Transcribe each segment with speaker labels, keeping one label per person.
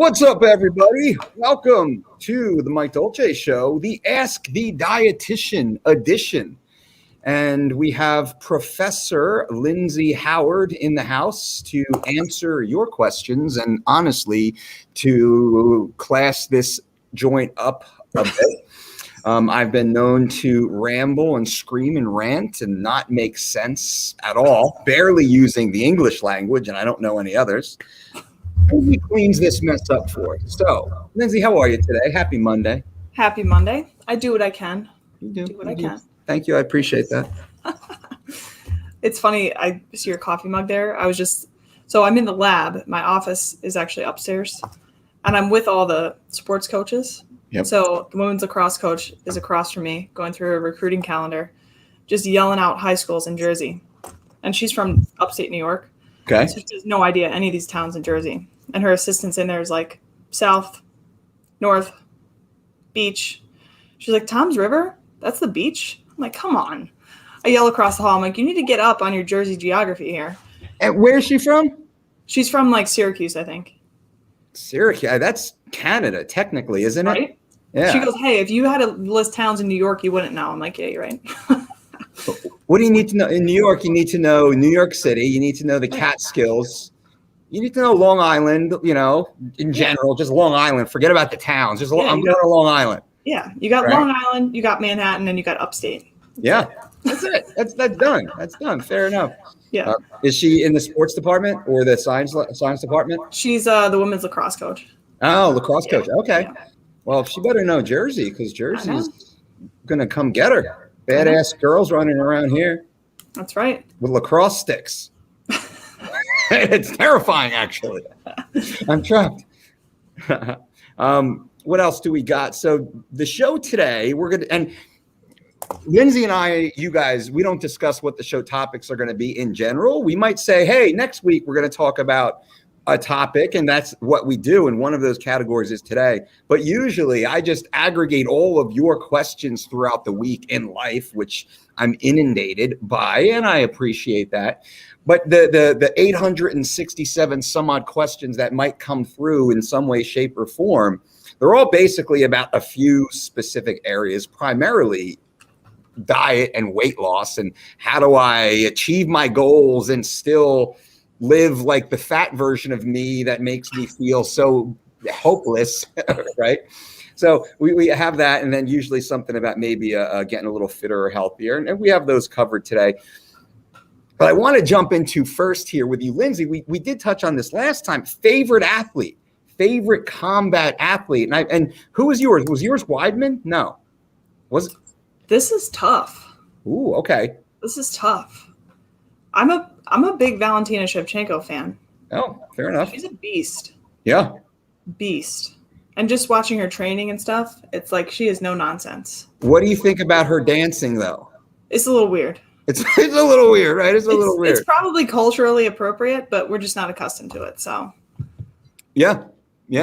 Speaker 1: What's up, everybody? Welcome to the Mike Dolce Show, the Ask the Dietitian edition. And we have Professor Lindsay Howard in the house to answer your questions and honestly to class this joint up a bit. I've been known to ramble and scream and rant and not make sense at all, barely using the English language, and I don't know any others. Lindsay cleans this mess up for us. So, Lindsay, how are you today? Happy Monday.
Speaker 2: Happy Monday. I do what I can.
Speaker 1: You do
Speaker 2: what I can.
Speaker 1: Thank you. I appreciate that.
Speaker 2: It's funny. I see your coffee mug there. So I'm in the lab. My office is actually upstairs, and I'm with all the sports coaches.
Speaker 1: Yep.
Speaker 2: So the women's lacrosse coach is across from me, going through a recruiting calendar, just yelling out high schools in Jersey. And she's from upstate New York.
Speaker 1: Okay.
Speaker 2: So she has no idea any of these towns in Jersey. And her assistant's in there is like south, north, beach. She's like, Tom's River? That's the beach? I'm like, come on. I yell across the hall. I'm like, you need to get up on your Jersey geography here.
Speaker 1: And where is she from?
Speaker 2: She's from like Syracuse, I think.
Speaker 1: Syracuse. That's Canada, technically, isn't it?
Speaker 2: Right?
Speaker 1: Yeah.
Speaker 2: She goes, hey, if you had to list towns in New York, you wouldn't know. I'm like, yeah, you're right.
Speaker 1: What do you need to know? In New York, you need to know New York City. You need to know the Catskills. You need to know Long Island, in general, just Long Island. Forget about the towns. I'm going to Long Island.
Speaker 2: Yeah. You got Long Island, you got Manhattan, and you got upstate.
Speaker 1: That's it. That's done. That's done. Fair enough.
Speaker 2: Yeah.
Speaker 1: Is she in the sports department or the science department?
Speaker 2: She's the women's lacrosse coach.
Speaker 1: Oh, lacrosse coach. Okay.
Speaker 2: Yeah.
Speaker 1: Well, she better know Jersey because Jersey's going to come get her. Badass girls running around here.
Speaker 2: That's right.
Speaker 1: With lacrosse sticks. It's terrifying, actually. I'm shocked. What else do we got? So the show today, and Lindsay and I, you guys, we don't discuss what the show topics are going to be in general. We might say, hey, next week we're going to talk about a topic, and that's what we do. And one of those categories is today. But usually I just aggregate all of your questions throughout the week in life, which I'm inundated by, and I appreciate that. But the 867 some odd questions that might come through in some way, shape, or form, they're all basically about a few specific areas, primarily diet and weight loss, and how do I achieve my goals and still live like the fat version of me that makes me feel so hopeless, right? So we have that, and then usually something about maybe getting a little fitter or healthier, and we have those covered today. But I want to jump into first here with you, Lindsay. We did touch on this last time. Favorite athlete, favorite combat athlete, and who was yours? Was yours Weidman? No, was it?
Speaker 2: This is tough.
Speaker 1: Ooh, okay.
Speaker 2: This is tough. I'm a big Valentina Shevchenko fan.
Speaker 1: Oh, fair enough.
Speaker 2: She's a beast.
Speaker 1: Yeah. Beast.
Speaker 2: And just watching her training and stuff, it's like she is no nonsense.
Speaker 1: What do you think about her dancing, though?
Speaker 2: It's a little weird.
Speaker 1: It's a little weird, right? It's a little weird.
Speaker 2: It's probably culturally appropriate, but we're just not accustomed to it. So.
Speaker 1: Yeah,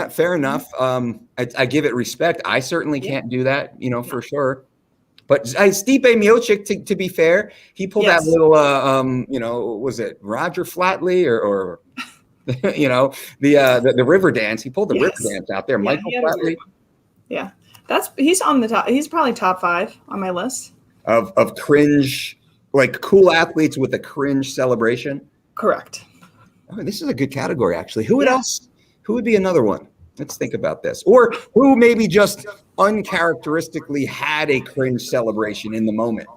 Speaker 1: fair enough. I give it respect. I certainly can't do that, for sure. But Stipe Miocic, to be fair, he pulled that little, was it Roger Flatley or the river dance? He pulled the river dance out there. Michael Flatley.
Speaker 2: Yeah, he's on the top. He's probably top 5 on my list
Speaker 1: of cringe, like cool athletes with a cringe celebration.
Speaker 2: Correct.
Speaker 1: Oh, this is a good category, actually. Who else? Who would be another one? Let's think about this. Or who maybe just uncharacteristically had a cringe celebration in the moment?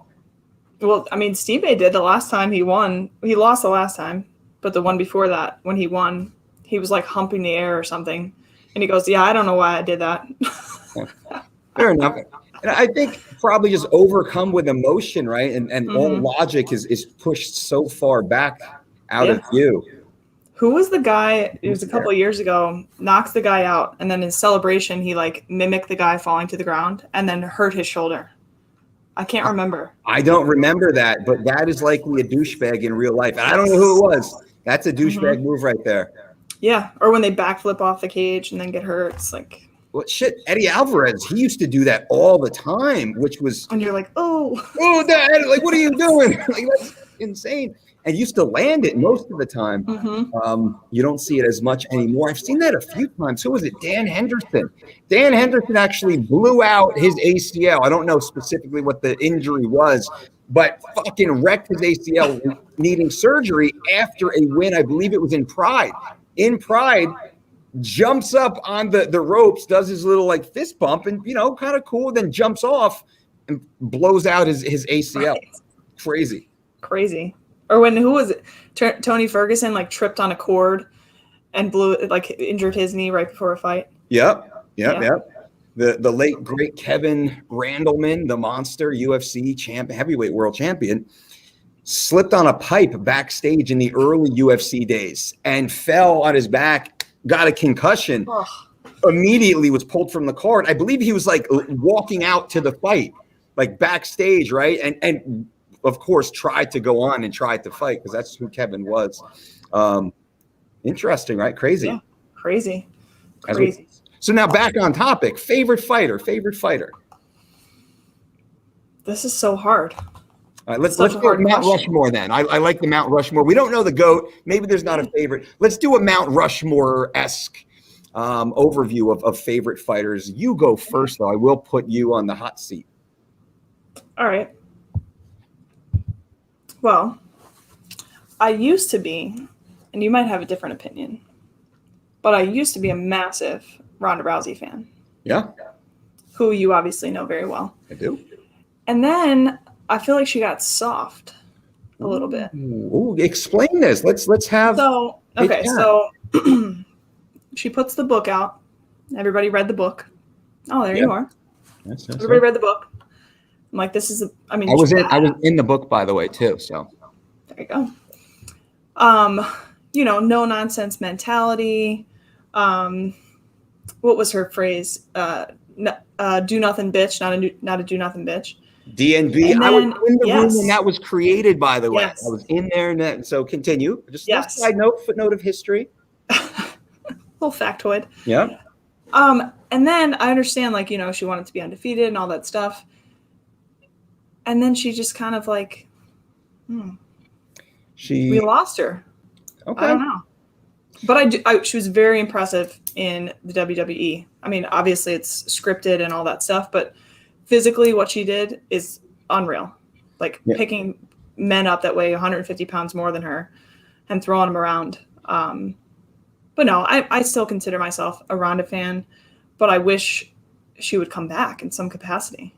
Speaker 2: Well, I mean, Stipe did the last time he won. He lost the last time, but the one before that, when he won, he was like humping the air or something. And he goes, yeah, I don't know why I did that.
Speaker 1: Fair enough. And I think probably just overcome with emotion, right? And all logic is pushed so far back out of view.
Speaker 2: Who was the guy, it was a couple of years ago, knocks the guy out, and then in celebration, he like mimicked the guy falling to the ground and then hurt his shoulder. I can't remember.
Speaker 1: I don't remember that, but that is likely a douchebag in real life. And I don't know who it was. That's a douchebag move right there.
Speaker 2: Yeah, or when they backflip off the cage and then get hurt. It's like...
Speaker 1: Well, shit, Eddie Alvarez, he used to do that all the time, which was...
Speaker 2: And you're like, oh,
Speaker 1: Dad, like, what are you doing? Like, insane. And used to land it most of the time. You don't see it as much anymore. I've seen that a few times. Who was it? Dan Henderson. Dan Henderson actually blew out his ACL. I don't know specifically what the injury was, but fucking wrecked his ACL, needing surgery after a win. I believe it was in Pride. In Pride, jumps up on the ropes, does his little like fist bump, and kind of cool, then jumps off and blows out his ACL. Right. Crazy.
Speaker 2: Or when, who was it? Tony Ferguson like tripped on a cord and injured his knee right before a fight.
Speaker 1: Yep. The late great Kevin Randleman, the monster UFC heavyweight world champion, slipped on a pipe backstage in the early UFC days and fell on his back, got a concussion, immediately was pulled from the card. I believe he was like walking out to the fight, like backstage, right? And of course, tried to go on and tried to fight because that's who Kevin was. Interesting, right? Crazy.
Speaker 2: Yeah, crazy.
Speaker 1: So now back on topic. Favorite fighter.
Speaker 2: This is so hard.
Speaker 1: All right, let's do Mount Rushmore then. I like the Mount Rushmore. We don't know the GOAT. Maybe there's not a favorite. Let's do a Mount Rushmore-esque overview of favorite fighters. You go first, though. I will put you on the hot seat.
Speaker 2: All right. Well, I used to be, and you might have a different opinion, but I used to be a massive Ronda Rousey fan.
Speaker 1: Yeah.
Speaker 2: Who you obviously know very well.
Speaker 1: I do.
Speaker 2: And then I feel like she got soft a little bit.
Speaker 1: Ooh, explain this. Let's have.
Speaker 2: So she puts the book out. Everybody read the book. Oh, there you are. Yes, everybody read the book. I'm like, this is. I was
Speaker 1: in the book, by the way, too. So
Speaker 2: there you go. No nonsense mentality. What was her phrase? Do nothing, bitch. Not a do nothing, bitch.
Speaker 1: DNB. I was in the room when that was created, by the way. Yes. I was in there. So continue. Just a side note, footnote of history.
Speaker 2: Little factoid.
Speaker 1: Yeah.
Speaker 2: And then I understand, she wanted to be undefeated and all that stuff. And then she just kind of we lost her.
Speaker 1: Okay.
Speaker 2: I don't know. But she was very impressive in the WWE. I mean, obviously it's scripted and all that stuff, but physically what she did is unreal. Picking men up that weigh 150 pounds more than her and throwing them around. But no, I still consider myself a Ronda fan, but I wish she would come back in some capacity.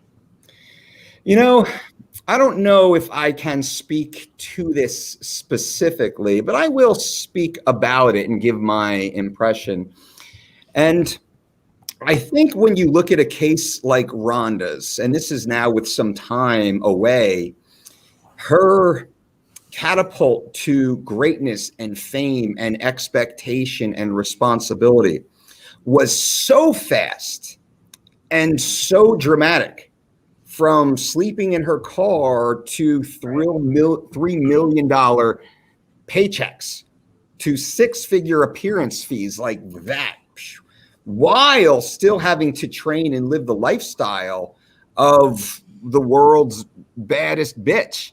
Speaker 1: I don't know if I can speak to this specifically, but I will speak about it and give my impression. And I think when you look at a case like Ronda's, and this is now with some time away, her catapult to greatness and fame and expectation and responsibility was so fast and so dramatic. From sleeping in her car to $3 million paychecks to six-figure appearance fees like that, while still having to train and live the lifestyle of the world's baddest bitch.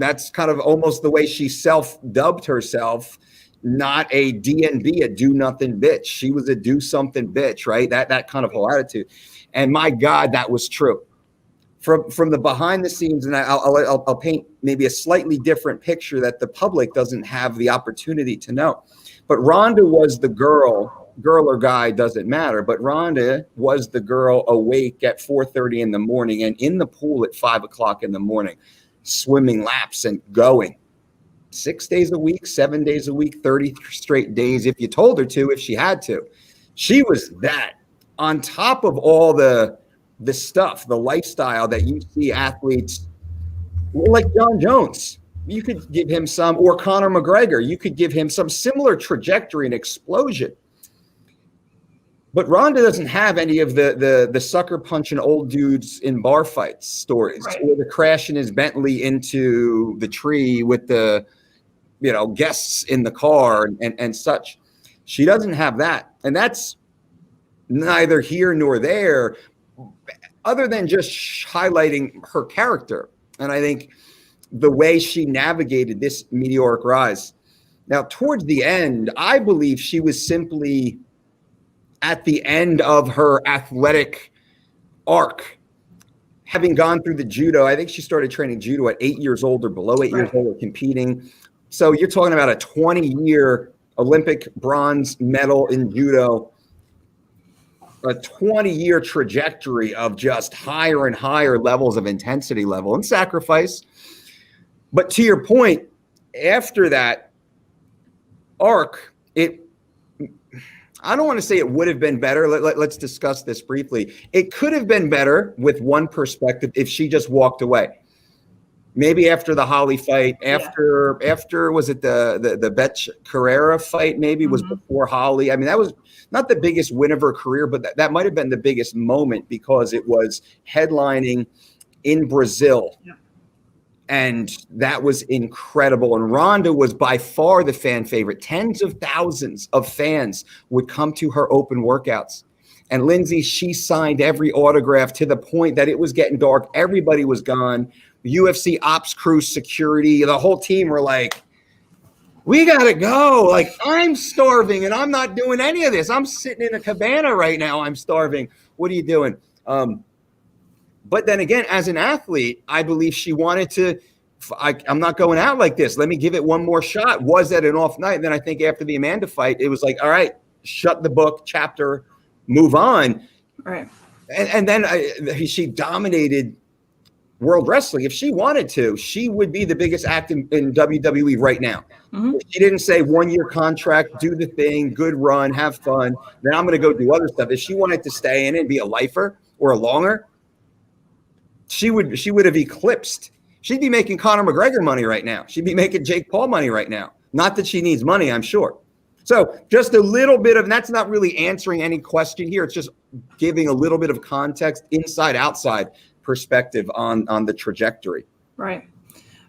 Speaker 1: That's kind of almost the way she self-dubbed herself. Not a DNB, a do-nothing bitch. She was a do-something bitch, right? That kind of whole attitude. And my God, that was true. From the behind the scenes, and I'll paint maybe a slightly different picture that the public doesn't have the opportunity to know. But Ronda was the girl or guy, doesn't matter. But Ronda was the girl awake at 4:30 in the morning and in the pool at 5 o'clock in the morning, swimming laps and going 6 days a week, 7 days a week, 30 straight days. If you told her to, if she had to, she was that. On top of all the stuff, the lifestyle that you see athletes like Jon Jones, you could give him some, or Conor McGregor, you could give him some similar trajectory and explosion. But Ronda doesn't have any of the sucker punching old dudes in bar fights stories, right, or the crashing his Bentley into the tree with the guests in the car and such. She doesn't have that, and that's neither here nor there, other than just highlighting her character. And I think the way she navigated this meteoric rise. Now, towards the end, I believe she was simply at the end of her athletic arc. Having gone through the judo, I think she started training judo at 8 years old or below 8 years old, or competing. So you're talking about a 20-year Olympic bronze medal in judo, a 20-year trajectory of just higher and higher levels of intensity level and sacrifice. But to your point, after that arc, I don't want to say it would have been better. Let's discuss this briefly. It could have been better with one perspective if she just walked away. Maybe after the Holly fight, after was it the Betch Carrera fight? Maybe was before Holly. I mean, that was not the biggest win of her career, but that might have been the biggest moment because it was headlining in Brazil. Yeah. And that was incredible. And Ronda was by far the fan favorite. Tens of thousands of fans would come to her open workouts. And Lindsay, she signed every autograph to the point that it was getting dark. Everybody was gone. The UFC ops crew, security, the whole team were like, we got to go. Like, I'm starving and I'm not doing any of this. I'm sitting in a cabana right now. I'm starving. What are you doing? But then again, as an athlete, I believe she wanted to, I'm not going out like this. Let me give it one more shot. Was that an off night? And then I think after the Amanda fight, it was like, all right, shut the book, chapter, move on. Right. And then she dominated world wrestling. If she wanted to, she would be the biggest act in WWE right now. If she didn't say 1 year contract, do the thing, good run, have fun, then I'm going to go do other stuff. If she wanted to stay in and be a lifer or a longer, she would have eclipsed. She'd be making Conor McGregor money right now. She'd be making Jake Paul money right now. Not that she needs money, I'm sure. So just a little bit of, and that's not really answering any question here. It's just giving a little bit of context, inside, outside perspective on the trajectory. Right.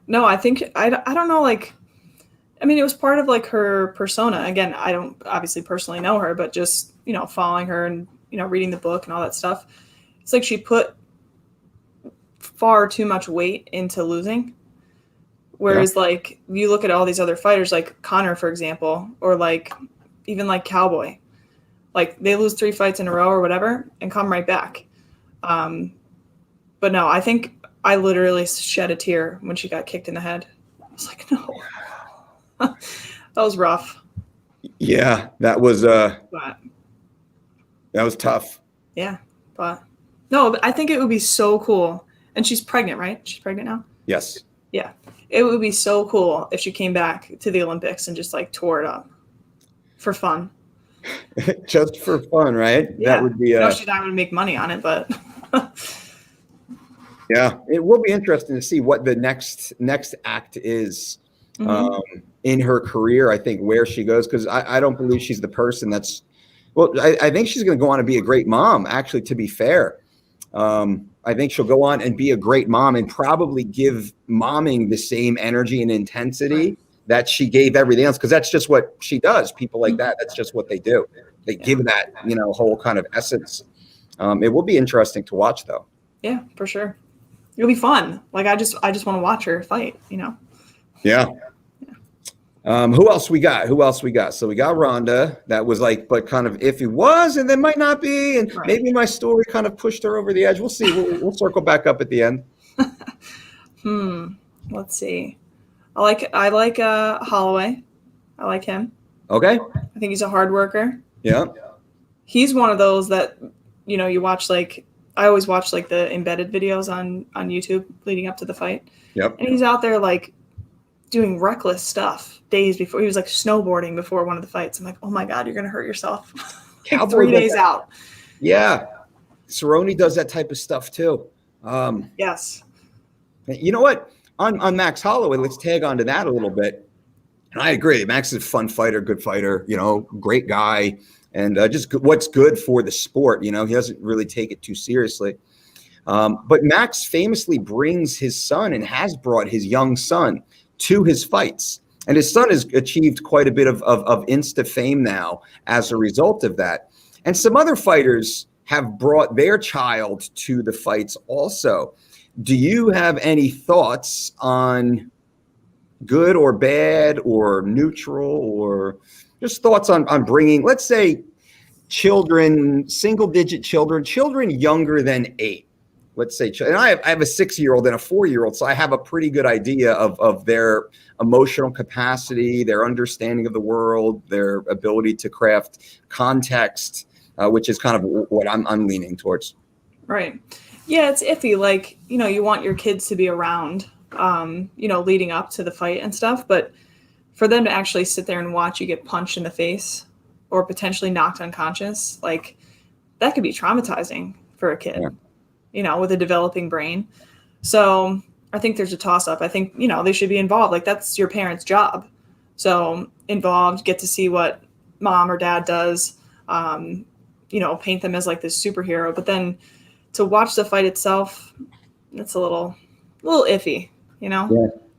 Speaker 2: No, I think, I don't know, like, I mean, it was part of like her persona. Again, I don't obviously personally know her, but just, following her and, reading the book and all that stuff. It's like she put far too much weight into losing. Whereas like you look at all these other fighters, like Conor, for example, or like even like Cowboy, like they lose 3 fights in a row or whatever and come right back. But no, I think I literally shed a tear when she got kicked in the head. I was like, no, that was rough.
Speaker 1: Yeah, that was tough.
Speaker 2: Yeah. But no, I think it would be so cool. And she's pregnant, right? She's pregnant now?
Speaker 1: Yes.
Speaker 2: Yeah. It would be so cool if she came back to the Olympics and just like tore it up for fun.
Speaker 1: Just for fun, right?
Speaker 2: Yeah.
Speaker 1: That would be
Speaker 2: she's not going to make money on it, but
Speaker 1: yeah, it will be interesting to see what the next act is in her career. I think where she goes, because I don't believe she's the person that's, well, I think she's going to go on and be a great mom, actually, to be fair. I think she'll go on and be a great mom and probably give momming the same energy and intensity that she gave everything else, because that's just what she does. People like that, that's just what they do. They give that, whole kind of essence. It will be interesting to watch, though.
Speaker 2: Yeah, for sure. It'll be fun. Like, I just want to watch her fight,
Speaker 1: Yeah. Who else we got? So we got Ronda. That was like, but kind of if it was, and then might not be, and maybe my story kind of pushed her over the edge. We'll see. We'll circle back up at the end.
Speaker 2: Let's see. I like Holloway. I like him.
Speaker 1: Okay.
Speaker 2: I think he's a hard worker.
Speaker 1: Yeah.
Speaker 2: He's one of those that, you watch, like, I always watch like the embedded videos on YouTube leading up to the fight.
Speaker 1: Yep.
Speaker 2: And he's out there like doing reckless stuff days before. He was like snowboarding before one of the fights. I'm like, oh my God, you're going to hurt yourself. 3 days out.
Speaker 1: Yeah. Cerrone does that type of stuff too.
Speaker 2: Yes.
Speaker 1: You know what? On Max Holloway, let's tag onto that a little bit. And I agree. Max is a fun fighter, good fighter, great guy. And just what's good for the sport. He doesn't really take it too seriously. But Max famously brings his son and has brought his young son to his fights. And his son has achieved quite a bit of Insta fame now as a result of that. And some other fighters have brought their child to the fights also. Do you have any thoughts on good or bad or neutral, or just thoughts on bringing, let's say, children, single-digit children younger than 8? Let's say, and I have a 6-year-old and a 4-year-old, so I have a pretty good idea of their emotional capacity, their understanding of the world, their ability to craft context, which is kind of what I'm leaning towards.
Speaker 2: Right. Yeah, it's iffy. Like, you want your kids to be around, leading up to the fight and stuff, but for them to actually sit there and watch you get punched in the face or potentially knocked unconscious, like, that could be traumatizing for a kid. Yeah. With a developing brain. So I think there's a toss up. I think, they should be involved. Like, that's your parents' job. So involved, get to see what mom or dad does, paint them as like this superhero. But then to watch the fight itself, it's a little iffy, Yeah.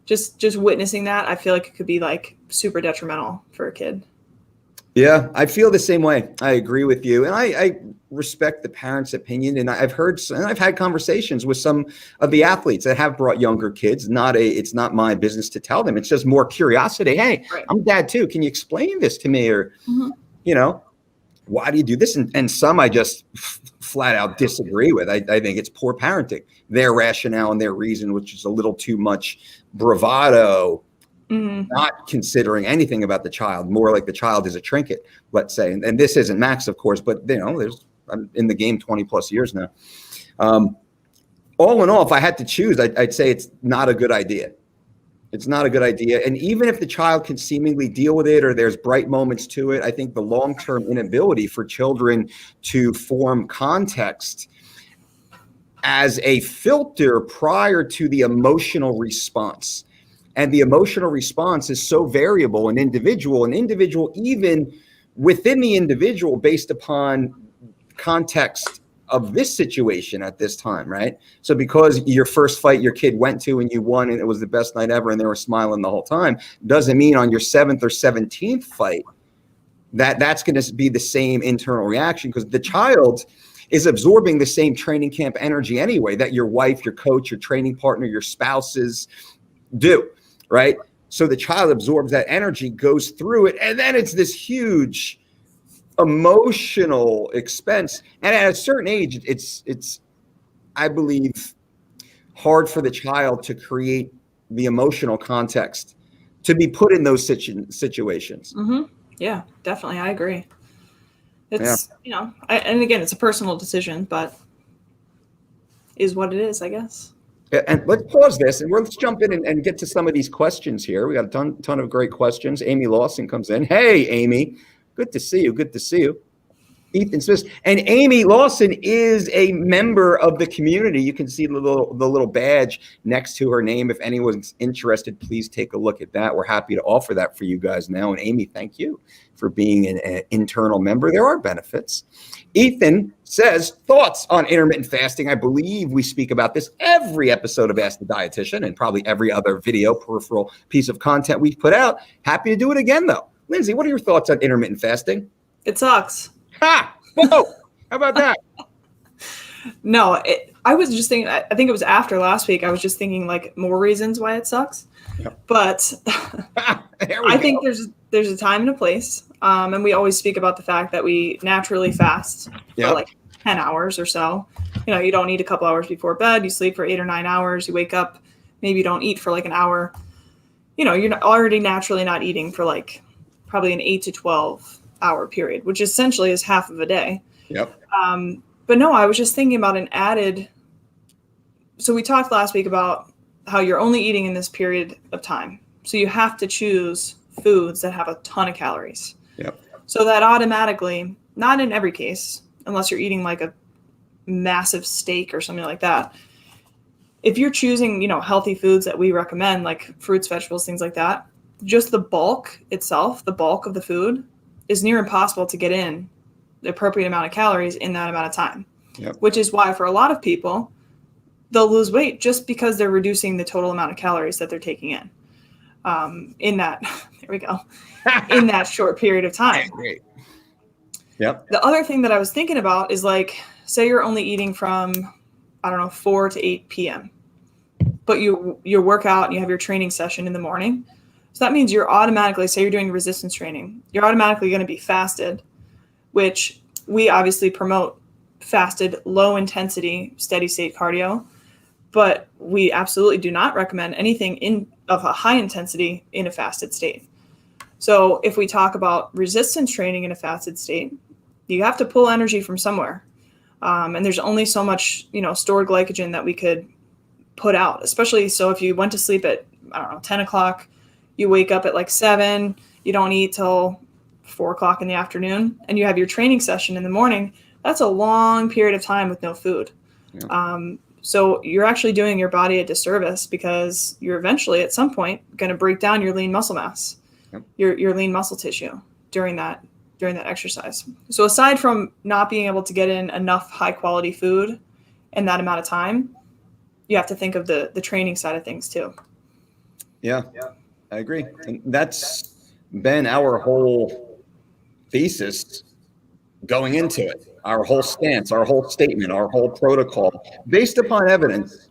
Speaker 2: Just witnessing that, I feel like it could be like super detrimental for a kid.
Speaker 1: Yeah, I feel the same way. I agree with you. And I respect the parents' opinion. And I've had conversations with some of the athletes that have brought younger kids. It's not my business to tell them. It's just more curiosity. Hey, right. I'm dad too. Can you explain this to me? Or, why do you do this? And some I just flat out disagree with. I think it's poor parenting. Their rationale and their reason, which is a little too much bravado, not considering anything about the child, more like the child is a trinket, let's say. And this isn't Max, of course, but I'm in the game 20 plus years now. All in all, if I had to choose, I'd say it's not a good idea. It's not a good idea. And even if the child can seemingly deal with it or there's bright moments to it, I think the long-term inability for children to form context as a filter prior to the emotional response. And the emotional response is so variable and individual even within the individual based upon context of this situation at this time, right? So because your first fight your kid went to and you won and it was the best night ever and they were smiling the whole time, doesn't mean on your 7th or 17th fight that's going to be the same internal reaction, because the child is absorbing the same training camp energy anyway that your wife, your coach, your training partner, your spouses do. Right. So the child absorbs that energy, goes through it, and then it's this huge emotional expense. And at a certain age, it's, I believe, hard for the child to create the emotional context to be put in those situations.
Speaker 2: Mm-hmm. Yeah, definitely. I agree. It's, and again, it's a personal decision, but is what it is, I guess.
Speaker 1: And let's pause this and let's jump in and get to some of these questions here. We got a ton of great questions. Amy Lawson comes in. Hey, Amy, good to see you. Good to see you. Ethan Smith. And Amy Lawson is a member of the community. You can see the little badge next to her name. If anyone's interested, please take a look at that. We're happy to offer that for you guys now. And Amy, thank you for being an internal member. There are benefits. Ethan says, thoughts on intermittent fasting. I believe we speak about this every episode of Ask the Dietitian and probably every other video peripheral piece of content we've put out. Happy to do it again, though. Lindsay, what are your thoughts on intermittent fasting?
Speaker 2: It sucks.
Speaker 1: Ha! Whoa! How about that?
Speaker 2: No, I was just thinking, I think it was after last week, I was just thinking like more reasons why it sucks. Yep. But I think there's a time and a place. And we always speak about the fact that we naturally fast for like 10 hours or so. You don't eat a couple hours before bed. You sleep for 8 or 9 hours. You wake up, maybe you don't eat for like an hour. You're already naturally not eating for like probably an 8 to 12 hour period, which essentially is half of a day.
Speaker 1: Yep.
Speaker 2: But no, I was just thinking about an added. So we talked last week about how you're only eating in this period of time. So you have to choose foods that have a ton of calories.
Speaker 1: Yep.
Speaker 2: So that automatically, not in every case, unless you're eating like a massive steak or something like that. If you're choosing, healthy foods that we recommend, like fruits, vegetables, things like that, just the bulk itself, the bulk of the food is near impossible to get in the appropriate amount of calories in that amount of time. Yep. Which is why for a lot of people, they'll lose weight just because they're reducing the total amount of calories that they're taking in that, there we go, in that short period of time.
Speaker 1: Great. Yep.
Speaker 2: The other thing that I was thinking about is like, say you're only eating from, 4 to 8 p.m. but you work out and you have your training session in the morning. So that means you're automatically, say you're doing resistance training, you're automatically going to be fasted, which we obviously promote fasted, low intensity, steady state cardio, but we absolutely do not recommend anything of a high intensity in a fasted state. So if we talk about resistance training in a fasted state, you have to pull energy from somewhere. And there's only so much, stored glycogen that we could put out, especially so if you went to sleep at, 10 o'clock, you wake up at like 7, you don't eat till 4 o'clock in the afternoon, and you have your training session in the morning. That's a long period of time with no food. Yeah. So you're actually doing your body a disservice, because you're eventually at some point going to break down your lean muscle mass, your lean muscle tissue during that exercise. So aside from not being able to get in enough high quality food in that amount of time, you have to think of the training side of things too.
Speaker 1: Yeah, I agree. And that's been our whole thesis going into it, our whole stance, our whole statement, our whole protocol, based upon evidence.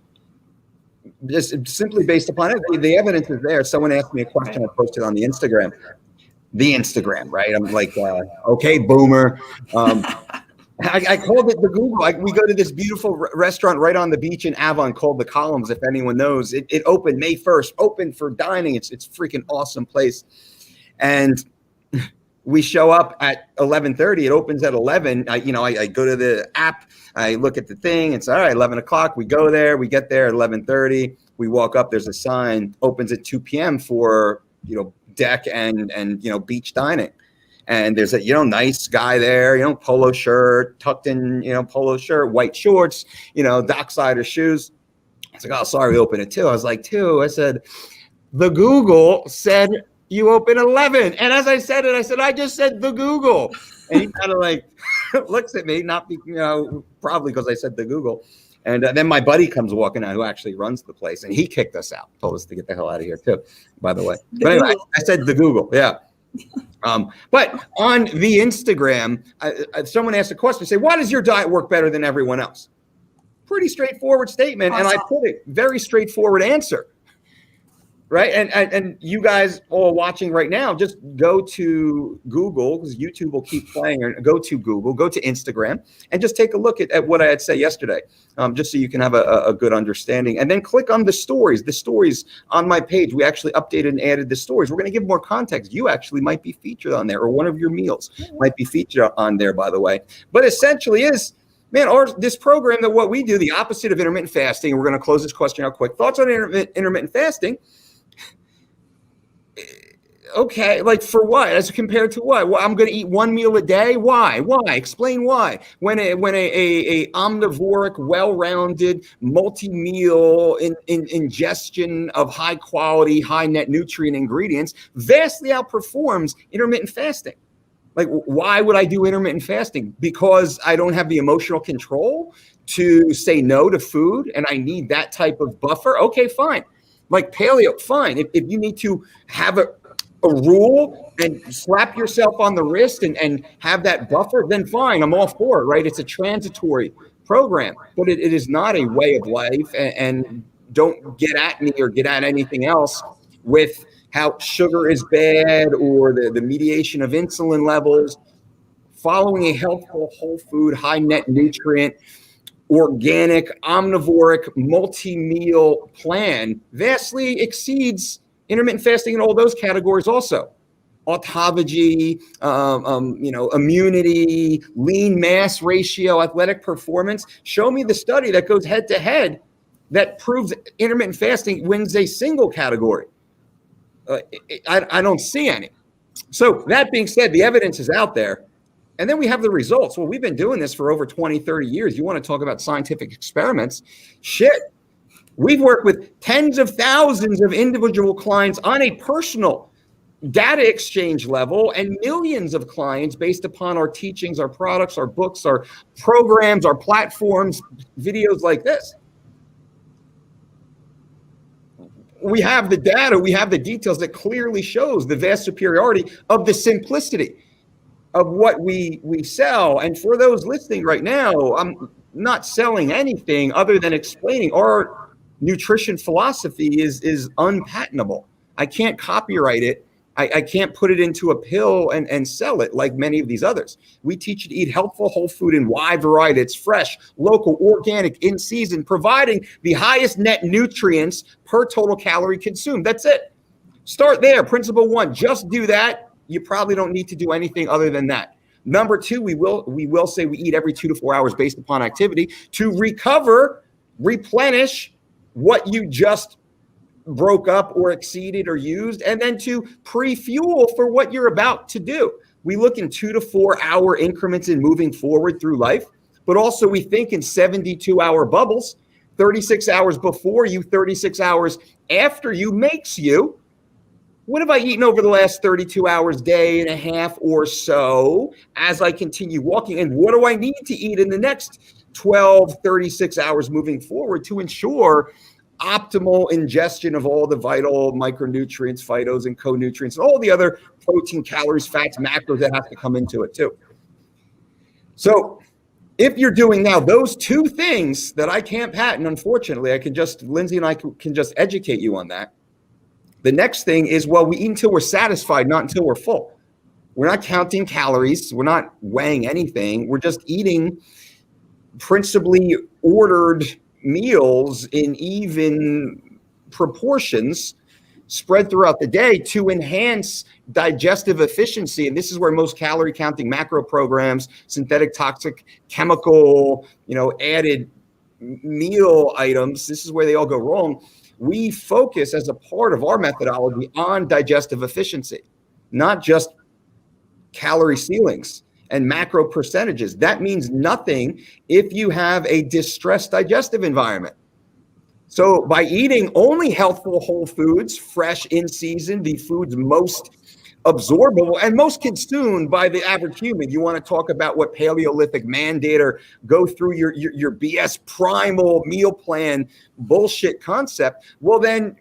Speaker 1: Just simply based upon it. The evidence is there. Someone asked me a question I posted on the Instagram, right? I'm like, okay, boomer. I called it the Google. We go to this beautiful restaurant right on the beach in Avon called The Columns, if anyone knows. It opened May 1st, open for dining. It's freaking awesome place. And we show up at 11:30. It opens at 11. I go to the app. I look at the thing. It's all right, 11 o'clock. We go there. We get there at 11:30. We walk up. There's a sign. Opens at 2 p.m. for, deck and beach dining. And there's a, nice guy there, polo shirt, tucked in, polo shirt, white shorts, Docksider shoes. I was like, oh, sorry, we open at 2. I was like, 2. I said, the Google said you open 11. And as I said it, I just said the Google. And he kind of like looks at me, probably because I said the Google. And then my buddy comes walking out, who actually runs the place, and he kicked us out, told us to get the hell out of here too, by the way. But anyway, I said the Google, yeah. But on the Instagram, someone asked a question, say, why does your diet work better than everyone else? Pretty straightforward statement. Awesome. And I put it, very straightforward answer. Right. And you guys all watching right now, just go to Google, because YouTube will keep playing, or go to Google, go to Instagram, and just take a look at what I had said yesterday, just so you can have a good understanding. And then click on the stories on my page. We actually updated and added the stories. We're going to give more context. You actually might be featured on there, or one of your meals might be featured on there, by the way. But essentially this program, that what we do, the opposite of intermittent fasting, and we're going to close this question out quick. Thoughts on intermittent fasting? Okay, like for what? As compared to what? Well, I'm going to eat one meal a day. Why? Explain why. When a omnivoric, well-rounded, multi-meal ingestion of high quality, high net nutrient ingredients vastly outperforms intermittent fasting. Like, why would I do intermittent fasting? Because I don't have the emotional control to say no to food, and I need that type of buffer. Okay, fine. Like paleo, fine. If you need to have a rule and slap yourself on the wrist and have that buffer, then fine, I'm all for it, right? It's a transitory program, but it is not a way of life. And don't get at me or get at anything else with how sugar is bad or the mediation of insulin levels. Following a healthful, whole food, high net nutrient, organic, omnivoric, multi-meal plan vastly exceeds intermittent fasting in all those categories also. Autophagy, immunity, lean mass ratio, athletic performance. Show me the study that goes head to head that proves intermittent fasting wins a single category. I don't see any. So that being said, the evidence is out there. And then we have the results. Well, we've been doing this for over 20, 30 years. You want to talk about scientific experiments? Shit. We've worked with tens of thousands of individual clients on a personal data exchange level, and millions of clients based upon our teachings, our products, our books, our programs, our platforms, videos like this. We have the data, we have the details that clearly shows the vast superiority of the simplicity of what we sell. And for those listening right now, I'm not selling anything other than explaining our nutrition philosophy is unpatentable. I can't copyright it. I can't put it into a pill and sell it like many of these others. We teach you to eat healthful whole food in wide variety. It's fresh, local, organic, in season, providing the highest net nutrients per total calorie consumed. That's it. Start there. Principle 1, just do that. You probably don't need to do anything other than that. Number 2, we will say we eat every 2 to 4 hours based upon activity to recover, replenish what you just broke up or exceeded or used, and then to pre-fuel for what you're about to do. We look in 2 to 4 hour increments in moving forward through life, but also we think in 72-hour bubbles. 36 hours before you, 36 hours after you makes you. What have I eaten over the last 32 hours, day and a half or so as I continue walking? And what do I need to eat in the next 12, 36 hours moving forward to ensure optimal ingestion of all the vital micronutrients, phytos, and co-nutrients, and all the other protein, calories, fats, macros that have to come into it too. So if you're doing now those 2 things that I can't patent, unfortunately, Lindsay and I can just educate you on that. The next thing is, well, we eat until we're satisfied, not until we're full. We're not counting calories. We're not weighing anything. We're just eating principally ordered meals in even proportions spread throughout the day to enhance digestive efficiency. And this is where most calorie counting macro programs, synthetic toxic chemical, added meal items, this is where they all go wrong. We focus as a part of our methodology on digestive efficiency, not just calorie ceilings and macro percentages. That means nothing if you have a distressed digestive environment. So by eating only healthful whole foods, fresh in season, the foods most absorbable and most consumed by the average human. You want to talk about what Paleolithic man did or go through your BS primal meal plan bullshit concept. Well, then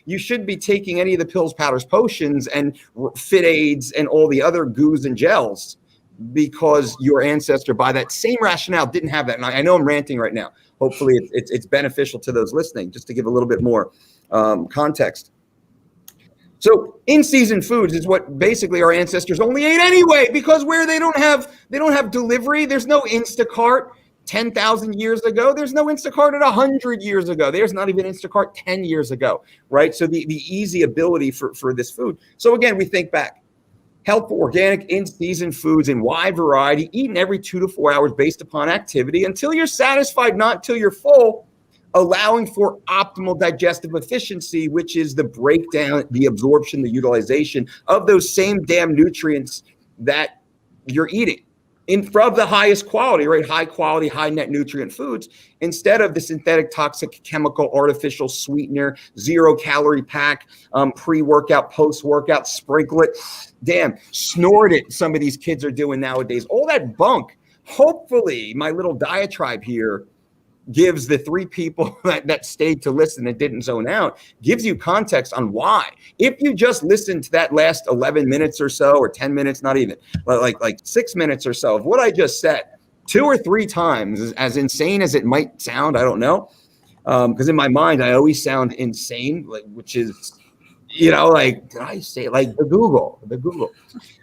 Speaker 1: you shouldn't be taking any of the pills, powders, potions, and fit aids and all the other goos and gels, because your ancestor, by that same rationale, didn't have that. And I know I'm ranting right now. Hopefully it's beneficial to those listening, just to give a little bit more context. So in-season foods is what basically our ancestors only ate anyway, because where they don't have delivery, there's no Instacart 10,000 years ago. There's no Instacart at 100 years ago. There's not even Instacart 10 years ago, right? So the easy ability for this food. So again, we think back. Healthful, organic, in-season foods in wide variety, eaten every 2 to 4 hours based upon activity until you're satisfied, not until you're full, allowing for optimal digestive efficiency, which is the breakdown, the absorption, the utilization of those same damn nutrients that you're eating from the highest quality, right? High quality, high net nutrient foods, instead of the synthetic, toxic, chemical, artificial sweetener, 0 calorie pack, pre-workout, post-workout, sprinkle it. Damn, snort it. Some of these kids are doing nowadays. All that bunk. Hopefully, my little diatribe here gives the 3 people that stayed to listen and didn't zone out, gives you context on why. If you just listen to that last 11 minutes or so, or 10 minutes, not even, but like 6 minutes or so of what I just said 2 or 3 times, as insane as it might sound, I don't know, because in my mind, I always sound insane, which is, I say like the Google.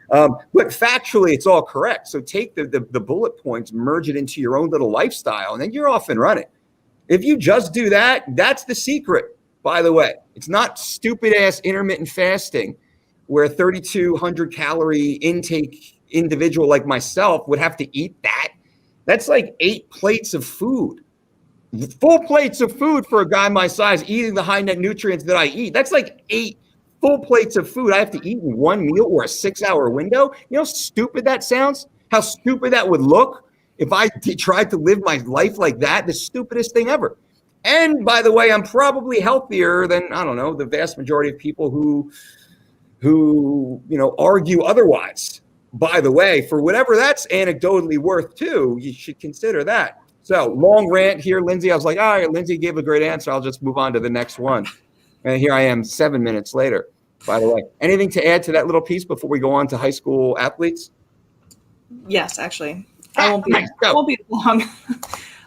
Speaker 1: But factually, it's all correct. So take the bullet points, merge it into your own little lifestyle, and then you're off and running. If you just do that, that's the secret, by the way. It's not stupid-ass intermittent fasting where a 3,200 calorie intake individual like myself would have to eat that. That's like 8 plates of food. Full plates of food for a guy my size eating the high net nutrients that I eat. That's like 8 full plates of food I have to eat in one meal or a 6-hour window. You know how stupid that sounds? How stupid that would look if I tried to live my life like that? The stupidest thing ever. And by the way, I'm probably healthier than, I don't know, the vast majority of people who argue otherwise. By the way, for whatever that's anecdotally worth too, you should consider that. So long rant here, Lindsay. I was like, all right, Lindsay gave a great answer. I'll just move on to the next one. And here I am 7 minutes later, by the way. Anything to add to that little piece before we go on to high school athletes?
Speaker 2: Yes, actually. I won't be long.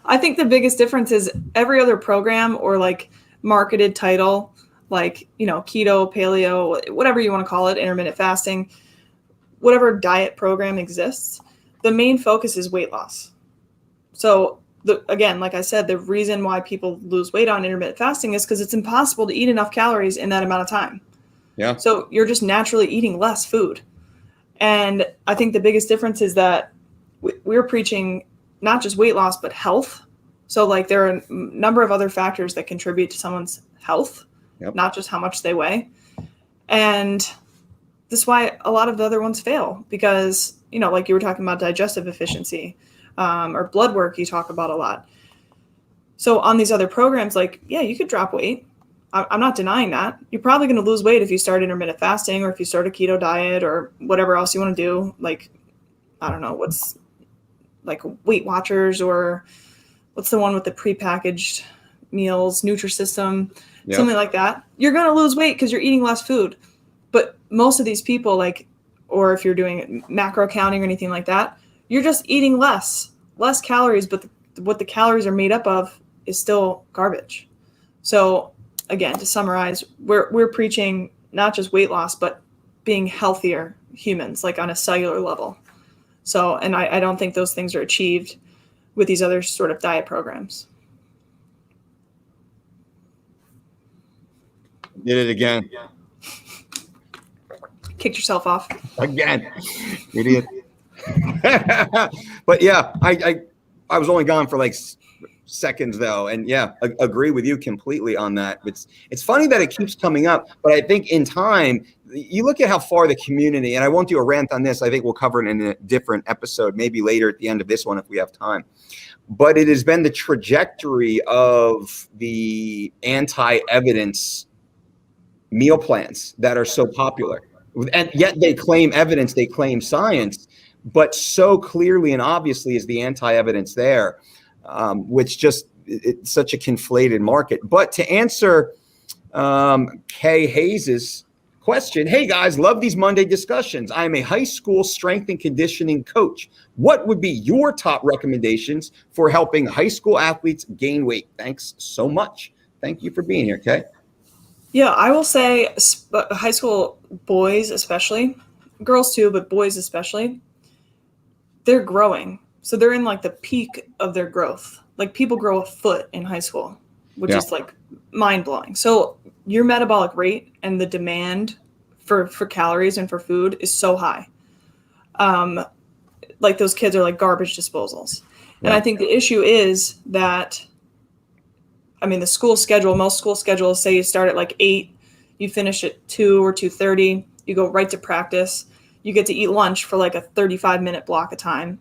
Speaker 2: I think the biggest difference is every other program or like marketed title, like, keto, paleo, whatever you want to call it, intermittent fasting, whatever diet program exists, the main focus is weight loss. So again, like I said, the reason why people lose weight on intermittent fasting is because it's impossible to eat enough calories in that amount of time.
Speaker 1: Yeah.
Speaker 2: So you're just naturally eating less food. And I think the biggest difference is that we're preaching not just weight loss, but health. So like there are a number of other factors that contribute to someone's health, not just how much they weigh. And this is why a lot of the other ones fail because, like you were talking about digestive efficiency or blood work, you talk about a lot. So on these other programs, like, yeah, you could drop weight. I'm not denying that. You're probably going to lose weight if you start intermittent fasting or if you start a keto diet or whatever else you want to do. Like, I don't know, what's like Weight Watchers or what's the one with the prepackaged meals, Nutrisystem, something like that. You're going to lose weight because you're eating less food. But most of these people, like, or if you're doing macro counting or anything like that, you're just eating less calories, but what the calories are made up of is still garbage. So again, to summarize, we're preaching not just weight loss, but being healthier humans, like on a cellular level. So, and I don't think those things are achieved with these other sort of diet programs.
Speaker 1: Did it again.
Speaker 2: Kicked yourself off.
Speaker 1: Again. Idiot. But yeah, I was only gone for like seconds though, and yeah, agree with you completely on that. It's funny that it keeps coming up, but I think in time, you look at how far the community, and I won't do a rant on this, I think we'll cover it in a different episode, maybe later at the end of this one if we have time, but it has been the trajectory of the anti-evidence meal plans that are so popular, and yet they claim evidence, they claim science, but so clearly and obviously is the anti-evidence there, which just it's such a conflated market. But to answer Kay Hayes's question, hey guys, love these Monday discussions. I am a high school strength and conditioning coach. What would be your top recommendations for helping high school athletes gain weight? Thanks so much. Thank you for being here, Kay.
Speaker 2: Yeah, I will say high school boys especially, girls too, but boys especially, they're growing. So they're in like the peak of their growth. Like people grow a foot in high school, which is like mind blowing. So your metabolic rate and the demand for calories and for food is so high. Like those kids are like garbage disposals. And I think the issue is that, I mean, the school schedule, most school schedules say you start at like 8, you finish at 2 or 2:30, you go right to practice. You get to eat lunch for like a 35-minute block of time